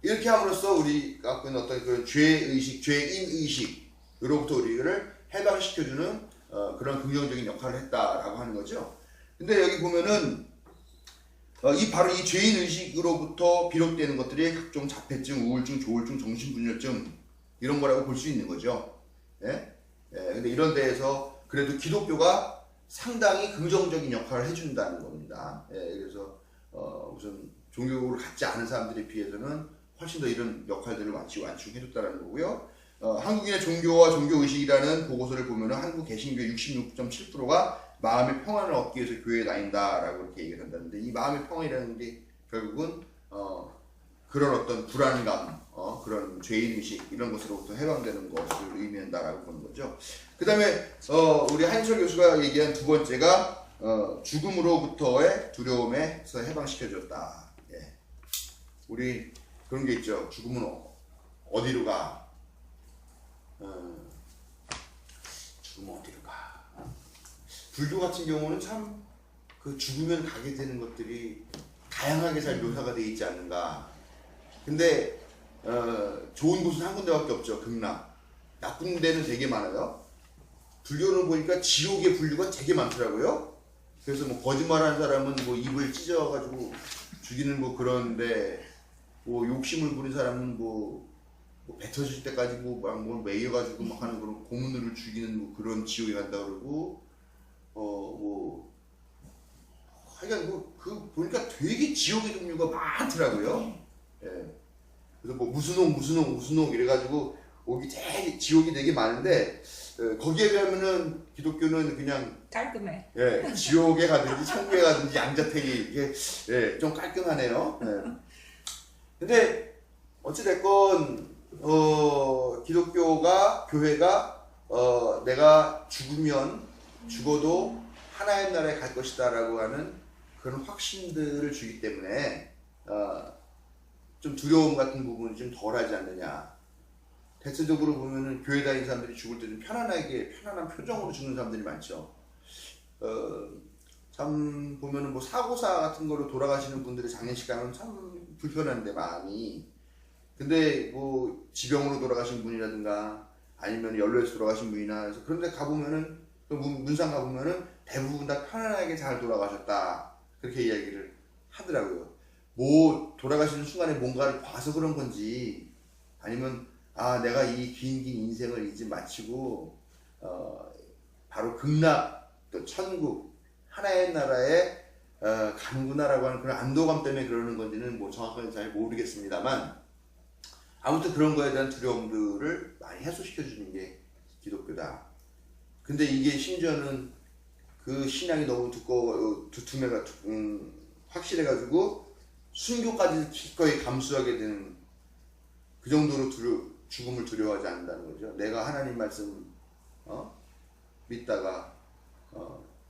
Speaker 1: 이렇게 함으로써 우리가 갖고 있는 어떤 그런 죄의식, 죄인의식으로부터 우리를 해방시켜주는 그런 긍정적인 역할을 했다라고 하는 거죠. 근데 여기 보면은 바로 이 죄인의식으로부터 비롯되는 것들이 각종 자폐증, 우울증, 조울증, 정신분열증 이런 거라고 볼 수 있는 거죠. 예? 근데 이런 데에서 그래도 기독교가 상당히 긍정적인 역할을 해준다는 겁니다. 그래서 우선 종교를 갖지 않은 사람들에 비해서는 훨씬 더 이런 역할들을 완충해줬다는 거고요. 한국인의 종교와 종교의식이라는 보고서를 보면 한국 개신교 66.7%가 마음의 평안을 얻기 위해서 교회에 다닌다라고 이렇게 얘기를 한다는데 이 마음의 평안이라는 게 결국은 그런 어떤 불안감, 그런 죄인의식 이런 것으로부터 해방되는 것을 의미한다라고 보는 거죠. 그 다음에 우리 한철 교수가 얘기한 두 번째가 죽음으로부터의 두려움에서 해방시켜줬다. 예. 우리 그런 게 있죠. 죽음은 어디로 가? 죽으면 어디로 가? 불교 같은 경우는 참 그 죽으면 가게 되는 것들이 다양하게 잘 묘사가 되어 있지 않는가. 근데 좋은 곳은 한 군데밖에 없죠. 극락. 나쁜 데는 되게 많아요. 불교를 보니까 지옥의 분류가 되게 많더라고요. 그래서 뭐 거짓말하는 사람은 뭐 입을 찢어가지고 죽이는 뭐 그런데 뭐 욕심을 부린 사람은 뭐 배 터질 때까지 뭘 매여가지고 막 하는 그런 고문으로 죽이는 뭐 그런 지옥에 간다 그러고 하여간 그 보니까 되게 지옥의 종류가 많더라고요. 예. 그래서 뭐 무슨옥 이래가지고 되게 지옥이 되게 많은데 거기에 비하면은 기독교는 그냥
Speaker 3: 깔끔해.
Speaker 1: 예, 지옥에 가든지 천국에 가든지 양자택이 이게 좀 깔끔하네요. 근데 어찌됐건 기독교가 교회가 내가 죽어도 하나의 나라에 갈 것이다라고 하는 그런 확신들을 주기 때문에 좀 두려움 같은 부분이 좀 덜하지 않느냐. 대체적으로 보면은 교회 다니는 사람들이 죽을 때 좀 편안한 표정으로 죽는 사람들이 많죠. 참 보면은 뭐 사고사 같은 거로 돌아가시는 분들의 장례식 가면 참 불편한데 마음이. 근데 뭐 지병으로 돌아가신 분이라든가 아니면 연로해서 돌아가신 분이나 그래서 그런데 가보면은 문상 가보면은 대부분 다 편안하게 잘 돌아가셨다. 그렇게 이야기를 하더라고요. 뭐 돌아가시는 순간에 뭔가를 봐서 그런 건지 아니면 내가 이 긴 인생을 이제 마치고 바로 극락 또 천국 하나의 나라에 가는구나라고 하는 그런 안도감 때문에 그러는 건지는 뭐 정확하게 잘 모르겠습니다만 아무튼 그런 거에 대한 두려움들을 많이 해소시켜 주는 게 기독교다. 근데 이게 심지어는 그 신앙이 너무 두툼해가 확실해가지고 순교까지 기꺼이 감수하게 되는 그 정도로 죽음을 두려워하지 않는다는 거죠. 내가 하나님 말씀 믿다가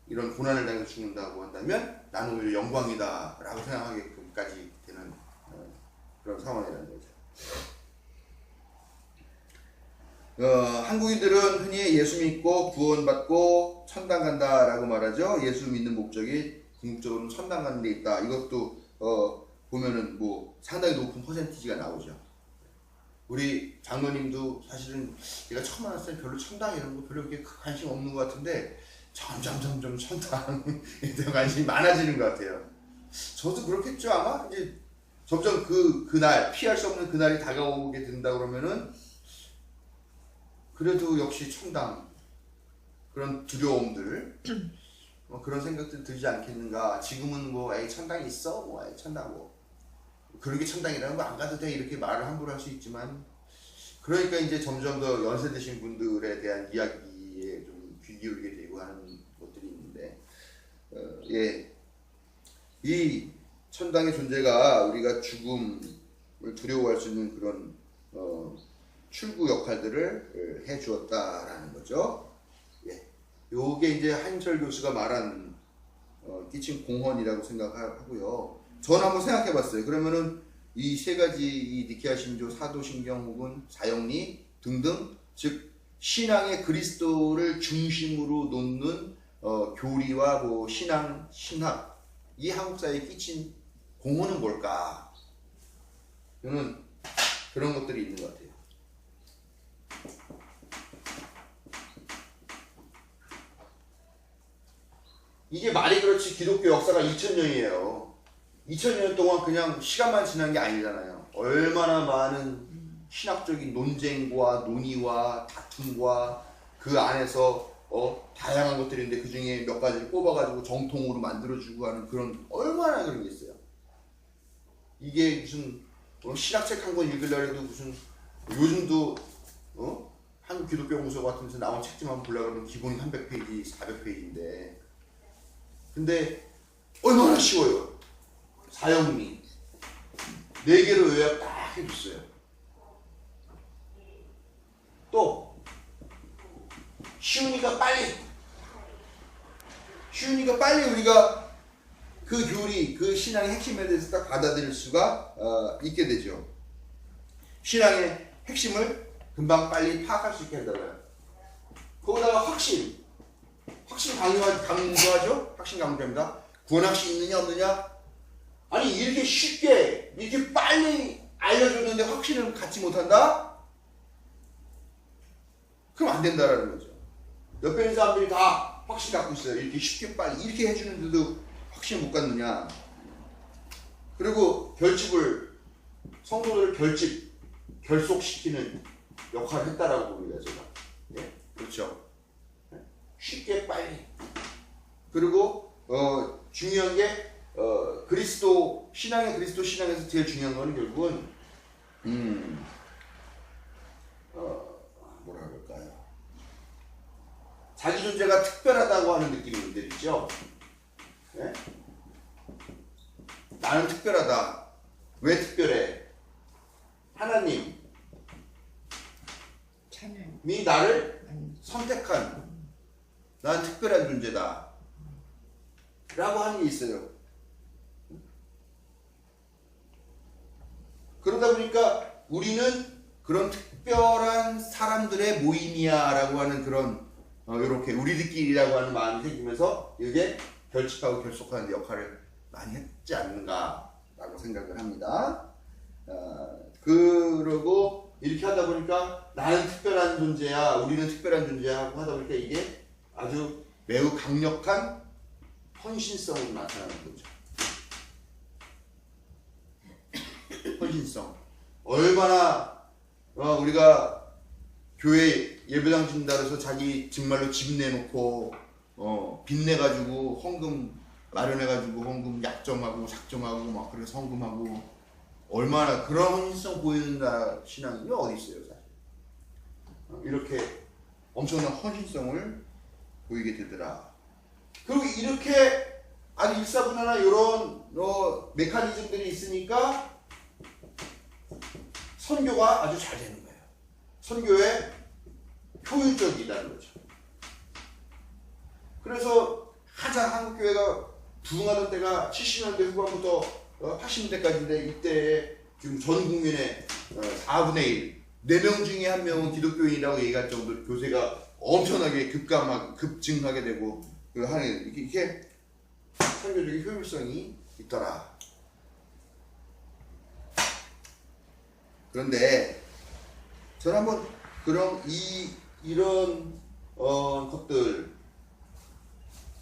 Speaker 1: 이런 고난을 당해서 죽는다고 한다면 나는 오히려 영광이다라고 생각하게끔까지 되는 그런 상황이라는 거죠. 한국인들은 흔히 예수 믿고 구원받고 천당 간다라고 말하죠. 예수 믿는 목적이 궁극적으로는 천당 가는 데 있다. 이것도 보면은 뭐 상당히 높은 퍼센티지가 나오죠. 우리 장로님도 사실은 제가 처음 만났을 때 별로 천당 이런 거 별로 그렇게 관심 없는 것 같은데 점점 천당에 대한 관심이 많아지는 것 같아요. 저도 그렇겠죠. 아마 이제 점점 그날 피할 수 없는 그날이 다가오게 된다 그러면은 그래도 역시 천당 그런 두려움들 그런 생각들 들지 않겠는가. 지금은 뭐 천당이 있어? 뭐 천당 뭐 그러게 천당이라는 거 안 가도 돼 이렇게 말을 함부로 할 수 있지만 그러니까 이제 점점 더 연세 드신 분들에 대한 이야기에 좀 귀 기울이게 되고 하는 것들이 있는데 이 천당의 존재가 우리가 죽음을 두려워할 수 있는 그런 출구 역할들을 해 주었다라는 거죠. 요게 이제 한철 교수가 말한 끼친 공헌이라고 생각하고요. 저는 한번 생각해 봤어요. 그러면은 이 세 가지 이 니케아 신조, 사도신경 혹은 사형리 등등 즉 신앙의 그리스도를 중심으로 놓는 교리와 뭐 신앙, 신학 이 한국 사회에 끼친 공헌은 뭘까? 저는 그런 것들이 있는 것 같아요. 이게 말이 그렇지 기독교 역사가 2000년이에요. 2000년 동안 그냥 시간만 지난 게 아니잖아요. 얼마나 많은 신학적인 논쟁과 논의와 다툼과 그 안에서 다양한 것들이 있는데 그 중에 몇 가지를 뽑아가지고 정통으로 만들어주고 하는 그런 얼마나 그런 게 있어요. 이게 무슨 신학책 한 권 읽으려고 해도 무슨 요즘도 한국 기독교 연구소 같은 데서 나온 책지만 보려고 하면 기본이 300페이지, 400페이지인데 근데 얼마나 쉬워요. 사형리 4개로 요약 딱 해줬어요. 또 쉬우니까 빨리 우리가 그 교리, 그 신앙의 핵심에 대해서 딱 받아들일 수가 있게 되죠. 신앙의 핵심을 금방 빨리 파악할 수 있게 한다고요. 거기다가 확신 강조하죠? 확신 강조합니다. 구원학시 있느냐 없느냐? 아니 이렇게 쉽게 이렇게 빨리 알려줬는데 확신을 갖지 못한다? 그럼 안 된다라는 거죠. 옆에 있는 사람들이 다 확신 갖고 있어요. 이렇게 쉽게 빨리 이렇게 해주는데도 확신 못 갖느냐? 그리고 성도들을 결속시키는 역할을 했다라고 봅니다. 제가. 그렇죠. 쉽게 빨리. 그리고 중요한 게 신앙의 그리스도 신앙에서 제일 중요한 거는 결국은 뭐라 그럴까요? 자기 존재가 특별하다고 하는 느낌이 있죠. 네? 나는 특별하다. 왜 특별해? 하나님이 나를 선택한 난 특별한 존재다 라고 하는 게 있어요. 그러다 보니까 우리는 그런 특별한 사람들의 모임이야 라고 하는 그런 이렇게 우리들끼리라고 하는 마음이 생기면서 이게 결집하고 결속하는 데 역할을 많이 했지 않는가 라고 생각을 합니다. 그러고 이렇게 하다 보니까 나는 특별한 존재야, 우리는 특별한 존재야 하고 하다 보니까 이게 아주 매우 강력한 헌신성으로 나타나는 거죠. 헌신성. 얼마나 우리가 교회 예배당 준다 그래서 자기 정말로 집 내놓고 빚내가지고 헌금 마련해가지고 헌금 약정하고 작정하고 막 그렇게 성금하고 얼마나 그런 헌신성 보이는 신앙이 어디 있어요, 사실. 이렇게 엄청난 헌신성을 보이게 되더라. 그리고 이렇게 아주 일사분란한 이런 메커니즘들이 있으니까 선교가 아주 잘 되는 거예요. 선교에 효율적이라는 거죠. 그래서 가장 한국교회가 부흥하던 때가 70년대 후반부터 80년대까지인데 이때 지금 전 국민의 4분의 1, 4명 중에 1명은 기독교인이라고 얘기할 정도로 교세가 엄청나게 급증하게 되고 하는 이렇게 선교적인 효율성이 있더라. 그런데 저는 한번 그런 이런 것들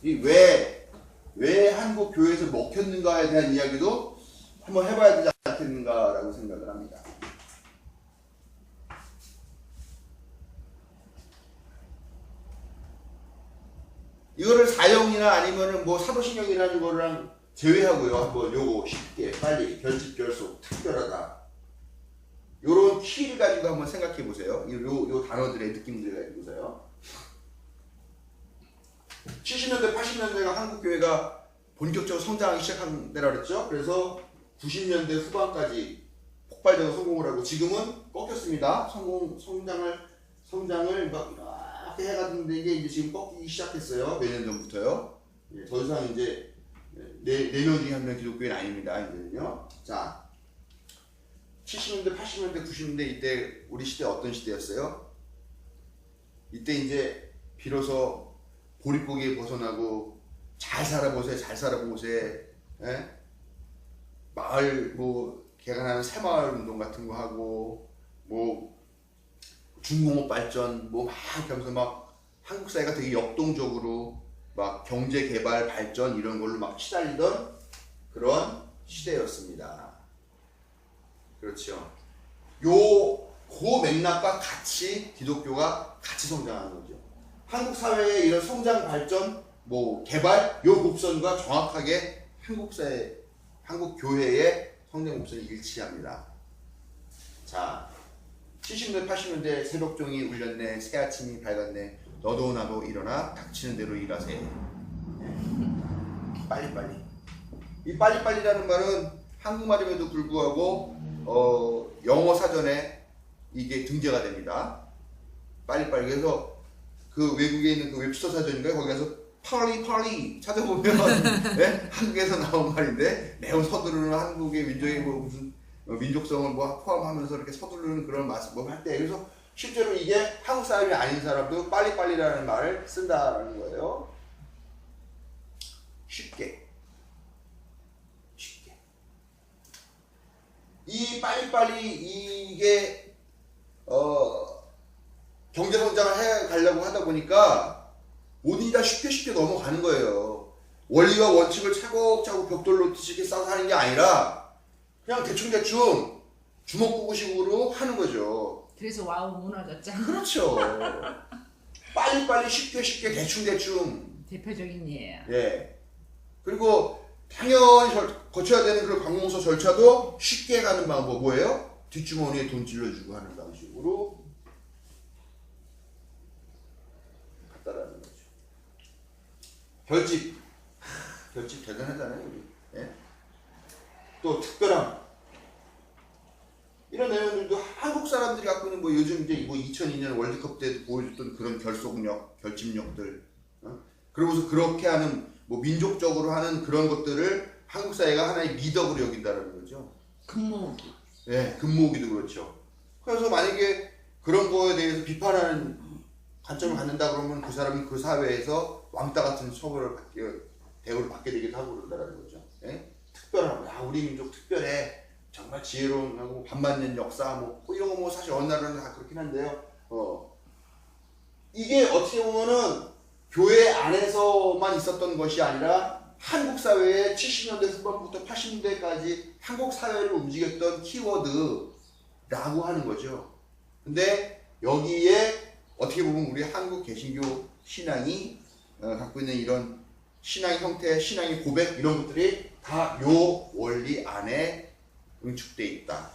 Speaker 1: 왜 한국 교회에서 먹혔는가에 대한 이야기도 한번 해봐야 되지 않겠는가라고 생각을 합니다. 이거를 사형이나 아니면은 뭐 사도신경이라는 거랑 제외하고요. 한번 요거 쉽게 빨리 결집결속 특별하다. 요런 키를 가지고 한번 생각해 보세요. 요 단어들의 느낌들을 가지고 보세요. 70년대, 80년대가 한국교회가 본격적으로 성장하기 시작한 때라 그랬죠. 그래서 90년대 후반까지 폭발적으로 성공을 하고 지금은 꺾였습니다. 성장을 막 이렇게 해가는데 이게 지금 꺾이기 시작했어요. 몇 년 전부터요. 더 이상 이제 4명 중에 1명 기독교인 아닙니다. 이제는요. 자, 70년대, 80년대, 90년대 이때 우리 시대 어떤 시대였어요? 이때 이제 비로소 보릿고기에 벗어나고 잘 살아보세, 예? 마을 개간하는 새마을 운동 같은 거 하고 중공업 발전 막 하면서 막 한국 사회가 되게 역동적으로 막 경제 개발 발전 이런 걸로 막 시달리던 그런 시대였습니다. 그렇죠. 그 맥락과 같이 기독교가 같이 성장하는 거죠. 한국 사회의 이런 성장 발전, 개발, 요 곡선과 정확하게 한국 교회의 성장 곡선이 일치합니다. 자, 70년대, 80년대 새벽종이 울렸네, 새 아침이 밝았네, 너도 나도 일어나 닥치는 대로 일하세. 빨리빨리. 이 빨리빨리라는 말은 한국말임에도 불구하고 영어 사전에 이게 등재가 됩니다. 빨리빨리. 그래서 그 외국에 있는 그 웹스터 사전인가요? 거기 가서 빨리 찾아보면 네? 한국에서 나온 말인데 매우 서두르는 한국의 민족의 무슨 민족성을 포함하면서 이렇게 서두르는 그런 말씀 할 때 그래서 실제로 이게 한국 사람이 아닌 사람도 빨리빨리라는 말을 쓴다라는 거예요. 쉽게. 이 빨리빨리 이게 경제 성장을 해 가려고 하다 보니까 모든이 다 쉽게 넘어가는 거예요. 원리와 원칙을 차곡차곡 벽돌 놓듯이 쌓아서 하는 게 아니라 그냥 대충 주먹구구식으로 하는 거죠.
Speaker 3: 그래서 와우 무너졌잖아.
Speaker 1: 그렇죠. 빨리빨리 쉽게 대충.
Speaker 3: 대표적인 예야.
Speaker 1: 예. 그리고 당연히 거쳐야 되는 그런 관공서 절차도 쉽게 가는 방법 뭐예요? 뒷주머니에 돈 찔러주고 하는 방식으로 갔다라는 거죠. 결집 대단하잖아요, 우리. 예? 또 특별함 이런 내용들도 한국 사람들이 갖고 있는 요즘 이제 2002년 월드컵 때도 보여줬던 그런 결집력들. 그러면서 그렇게 하는 민족적으로 하는 그런 것들을 한국 사회가 하나의 미덕으로 여긴다는 거죠.
Speaker 5: 금모으기.
Speaker 1: 네, 금모으기도 그렇죠. 그래서 만약에 그런 거에 대해서 비판하는 관점을 갖는다 그러면 그 사람은 그 사회에서 왕따 같은 대우를 받게 되기도 하고 그런다는 거죠. 네? 특별하고, 우리 민족 특별해. 정말 지혜로운 하고 반만년 역사 이런 거 사실 어느 나라는 다 그렇긴 한데요. 이게 어떻게 보면은 교회 안에서만 있었던 것이 아니라 한국 사회의 70년대 후반부터 80년대까지 한국 사회를 움직였던 키워드라고 하는 거죠. 근데 여기에 어떻게 보면 우리 한국 개신교 신앙이 갖고 있는 이런 신앙의 형태, 신앙의 고백 이런 것들이 다 요 원리 안에 응축되어 있다.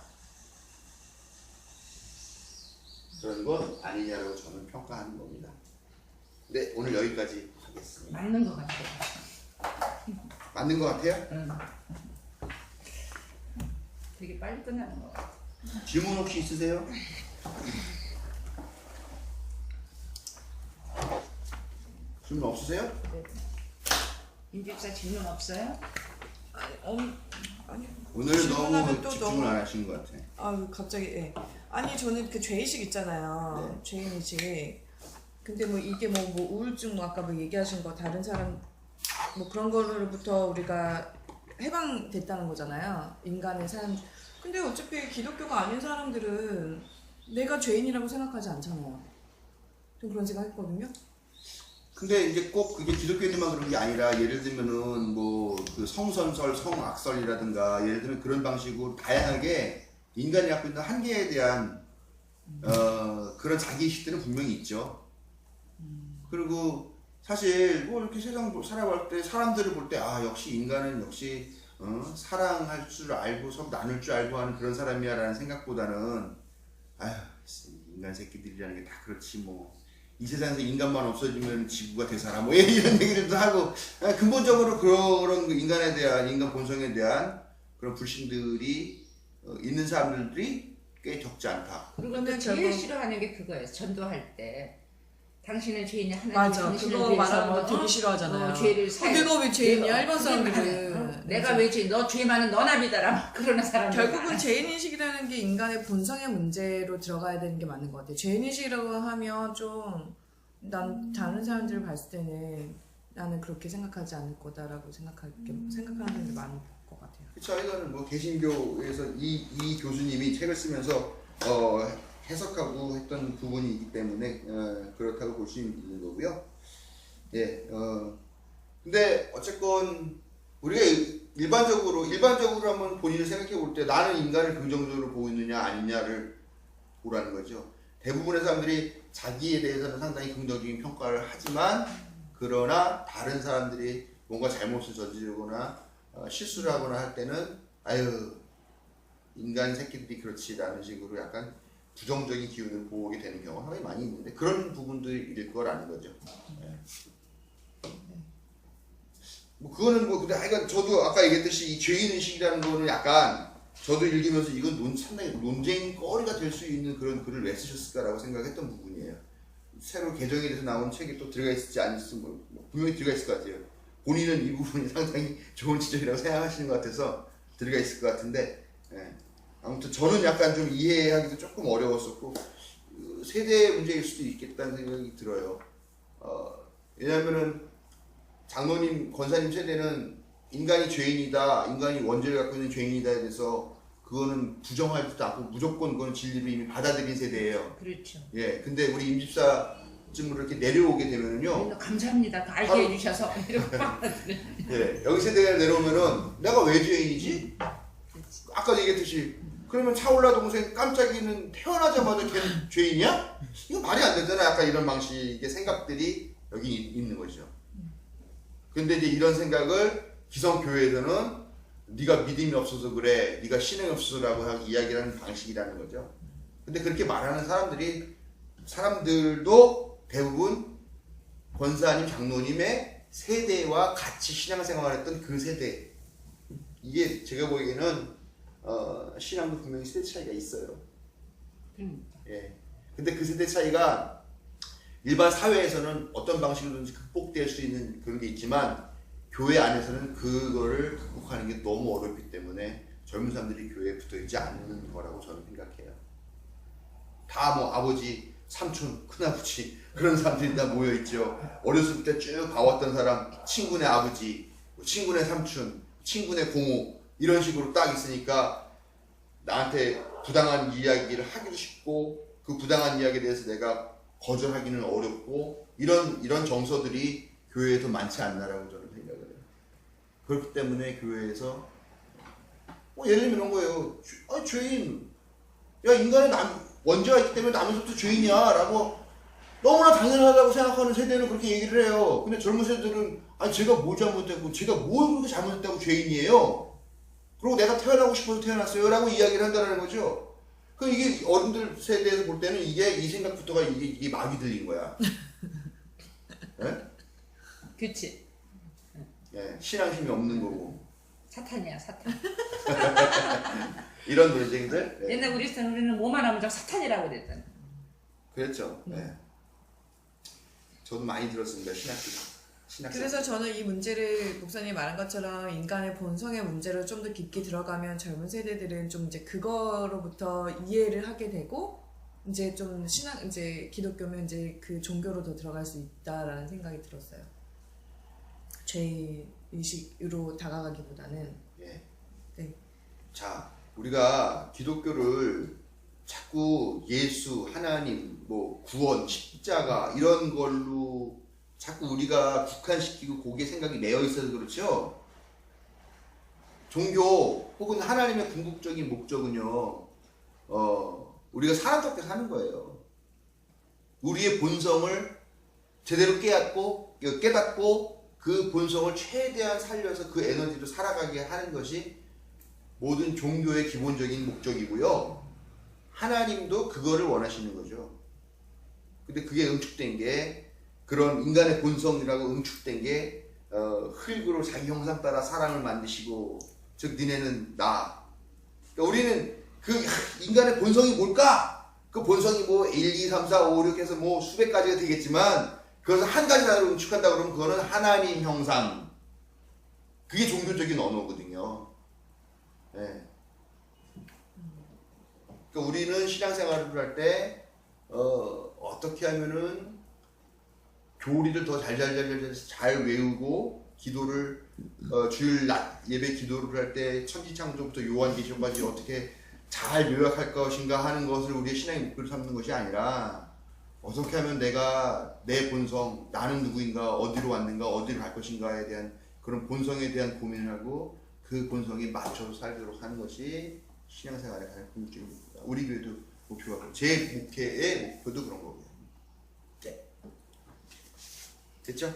Speaker 1: 그런 건 아니냐라고 저는 평가하는 겁니다. 네, 오늘 여기까지 하겠습니다.
Speaker 3: 맞는 것 같아요.
Speaker 1: 맞는 것 같아요?
Speaker 3: 응. 되게 빨리 끝나는 것 같아.
Speaker 1: 질문 혹시 있으세요? 질문 없으세요?
Speaker 3: 임집사 질문 없어요?
Speaker 2: 아니
Speaker 1: 오늘은
Speaker 2: 질문하면
Speaker 1: 너무
Speaker 2: 또
Speaker 1: 집중을
Speaker 2: 너무-
Speaker 1: 안 하신 것 같아요.
Speaker 2: 아 갑자기 예. 아니 저는 그 죄의식 있잖아요.
Speaker 1: 네.
Speaker 2: 죄인의식. 근데 뭐 이게 뭐 우울증 뭐 아까 뭐 얘기하신 거 다른 사람 뭐 그런 거로부터 우리가 해방됐다는 거잖아요. 인간의 삶. 근데 어차피 기독교가 아닌 사람들은 내가 죄인이라고 생각하지 않잖아요. 좀 그런 생각했거든요.
Speaker 1: 근데 이제 꼭 그게 기독교인들만 그런 게 아니라 예를 들면은 뭐 그 성선설, 성악설이라든가 예를 들면 그런 방식으로 다양하게 인간이 갖고 있는 한계에 대한 그런 자기의식들은 분명히 있죠. 그리고 사실 뭐 이렇게 세상 살아갈 때 사람들을 볼 때 아 역시 인간은 역시 사랑할 줄 알고 서로 나눌 줄 알고 하는 그런 사람이야라는 생각보다는 아휴 인간 새끼들이라는 게 다 그렇지 뭐 이 세상에서 인간만 없어지면 지구가 되살아 뭐 이런 얘기들도 하고 근본적으로 그런 인간에 대한 인간 본성에 대한 그런 불신들이 있는 사람들이 꽤 적지 않다.
Speaker 3: 그리고
Speaker 2: 근데
Speaker 3: 또 제일
Speaker 2: 결국-
Speaker 3: 싫어하는 게 그거예요. 전도할 때 당신은 죄인이 하나님
Speaker 2: 맞아.
Speaker 3: 당신을
Speaker 2: 그거
Speaker 3: 위해서
Speaker 2: 말하는 거 되게 싫어하잖아요.
Speaker 3: 죄를 사.
Speaker 2: 내가 왜 죄인이야? 일반 사람들은.
Speaker 3: 내가 왜 죄인? 너 죄 많은 너나 믿어라. 막 그러는 사람들.
Speaker 2: 결국은 죄인의식이라는 게 인간의 본성의 문제로 들어가야 되는 게 맞는 것 같아요. 죄인의식이라고 하면 좀 난 다른 사람들을 봤을 때는 나는 그렇게 생각하지 않을 거다라고 생각하는 사람들이 많은 것 같아요.
Speaker 1: 그쵸, 이거는 뭐 개신교에서 이 교수님이 책을 쓰면서 해석하고 했던 부분이기 때문에 그렇다고 볼 수 있는 거고요. 예, 근데 어쨌건 우리가 일반적으로 한번 본인을 생각해 볼 때 나는 인간을 긍정적으로 보고 있느냐 아니냐를 보라는 거죠. 대부분의 사람들이 자기에 대해서는 상당히 긍정적인 평가를 하지만 그러나 다른 사람들이 뭔가 잘못을 저지르거나 실수를 하거나 할 때는 아유 인간 새끼들이 그렇지라는 식으로 약간 부정적인 기운을 보게 되는 경우가 상당히 많이 있는데 그런 부분들일 거라는 거죠. 네. 뭐 그거는 뭐 근데 하여간 저도 아까 얘기했듯이 이 죄인의식이라는 거는 약간 저도 읽으면서 이건 상당히 논쟁거리가 될 수 있는 그런 글을 왜 쓰셨을까라고 생각했던 부분이에요. 새로 개정에 대해서 나온 책이 또 들어가 있을지 안 있을지 뭐 분명히 들어가 있을 것 같아요. 본인은 이 부분이 상당히 좋은 지적이라고 생각하시는 것 같아서 들어가 있을 것 같은데 예. 아무튼 저는 약간 좀 이해하기도 조금 어려웠었고 세대의 문제일 수도 있겠다는 생각이 들어요. 왜냐하면은 장로님, 권사님 세대는 인간이 죄인이다, 인간이 원죄를 갖고 있는 죄인이다에 대해서 그거는 부정하지도 않고 무조건 그건 진리로 이미 받아들인 세대예요.
Speaker 3: 그렇죠.
Speaker 1: 예, 근데 우리 임집사쯤으로 이렇게 내려오게 되면은요.
Speaker 3: 감사합니다. 알게
Speaker 1: 바로-
Speaker 3: 해주셔서 이렇게
Speaker 1: 예, 여기 세대가 내려오면은 내가 왜 죄인이지? 아까 얘기했듯이 그러면 차올라 동생 깜짝이는 태어나자마자 걔는 죄인이야? 이거 말이 안 되잖아. 약간 이런 방식의 생각들이 여기 있는 거죠. 근데 이제 이런 생각을 기성교회에서는 네가 믿음이 없어서 그래, 네가 신앙이 없어서라고 이야기를 하는 방식이라는 거죠. 근데 그렇게 말하는 사람들도 대부분 권사님, 장로님의 세대와 같이 신앙생활했던 그 세대. 이게 제가 보기에는 신앙도 분명히 세대 차이가 있어요. 예. 근데 그 세대 차이가 일반 사회에서는 어떤 방식으로든지 극복될 수 있는 그런 게 있지만 교회 안에서는 그거를 극복하는 게 너무 어렵기 때문에 젊은 사람들이 교회에 붙어 있지 않는 거라고 저는 생각해요. 다 뭐 아버지, 삼촌, 큰아버지 그런 사람들이 다 모여 있죠. 어렸을 때 쭉 봐왔던 사람, 친구네 아버지, 친구네 삼촌, 친구네 고모 이런 식으로 딱 있으니까 나한테 부당한 이야기를 하기도 쉽고 그 부당한 이야기에 대해서 내가 거절하기는 어렵고 이런 정서들이 교회에도 많지 않나라고 저는 생각을 해요. 그렇기 때문에 교회에서 예를 들면 이런 거예요. 죄인, 야 인간의 원죄가 있기 때문에 남에서부터 죄인이야라고 너무나 당연하다고 생각하는 세대는 그렇게 얘기를 해요. 근데 젊은 세대들은 아니 제가 뭐 잘못했고 제가 뭘 그렇게 잘못했다고 죄인이에요. 그리고 내가 태어나고 싶어서 태어났어요라고 이야기를 한다는 거죠. 그 이게 어른들 세대에서 볼 때는 이 생각부터가 이게 막이 들린 거야. 예?
Speaker 3: 그치.
Speaker 1: 예, 신앙심이 없는 거고
Speaker 3: 사탄이야 사탄.
Speaker 1: 이런 논쟁들. 예.
Speaker 3: 옛날 우리는 뭐만 하면 저 사탄이라고 그랬잖아.
Speaker 1: 그랬죠. 예. 저도 많이 들었습니다. 신학.
Speaker 2: 그래서 저는 이 문제를 목사님이 말한 것처럼 인간의 본성의 문제로 좀 더 깊게 들어가면 젊은 세대들은 좀 이제 그거로부터 이해를 하게 되고 이제 좀 이제 기독교면 이제 그 종교로 더 들어갈 수 있다라는 생각이 들었어요. 죄 의식으로 다가가기보다는.
Speaker 1: 예.
Speaker 2: 네.
Speaker 1: 자, 우리가 기독교를 자꾸 예수, 하나님, 뭐 구원, 십자가 이런 걸로 자꾸 우리가 국한시키고 거기에 생각이 매여 있어서 그렇죠. 종교 혹은 하나님의 궁극적인 목적은요, 우리가 사람답게 사는 거예요. 우리의 본성을 제대로 깨닫고 그 본성을 최대한 살려서 그 에너지로 살아가게 하는 것이 모든 종교의 기본적인 목적이고요. 하나님도 그거를 원하시는 거죠. 근데 그게 응축된 게 그런 인간의 본성이라고 응축된 게 흙으로 자기 형상 따라 사람을 만드시고 즉 니네는 나. 그러니까 우리는 그 인간의 본성이 뭘까? 그 본성이 뭐 1, 2, 3, 4, 5, 6 해서 뭐 수백 가지가 되겠지만 그것을 한 가지 나라로 응축한다 그러면 그거는 하나님 형상. 그게 종교적인 언어거든요. 네. 그러니까 우리는 신앙생활을 할 때 어떻게 하면은 교리를 더 잘 외우고 기도를 주일 낮 예배 기도를 할 때 천지창조부터 요한계시록까지 어떻게 잘 요약할 것인가 하는 것을 우리의 신앙의 목표로 삼는 것이 아니라 어떻게 하면 내가 내 본성, 나는 누구인가, 어디로 왔는가, 어디로 갈 것인가에 대한 그런 본성에 대한 고민을 하고 그 본성에 맞춰서 살도록 하는 것이 신앙생활의 가장 궁극적인 목표다. 우리 교회도 목표가 그렇고 제 목회의 목표도 그런 거고요. 네. 됐죠?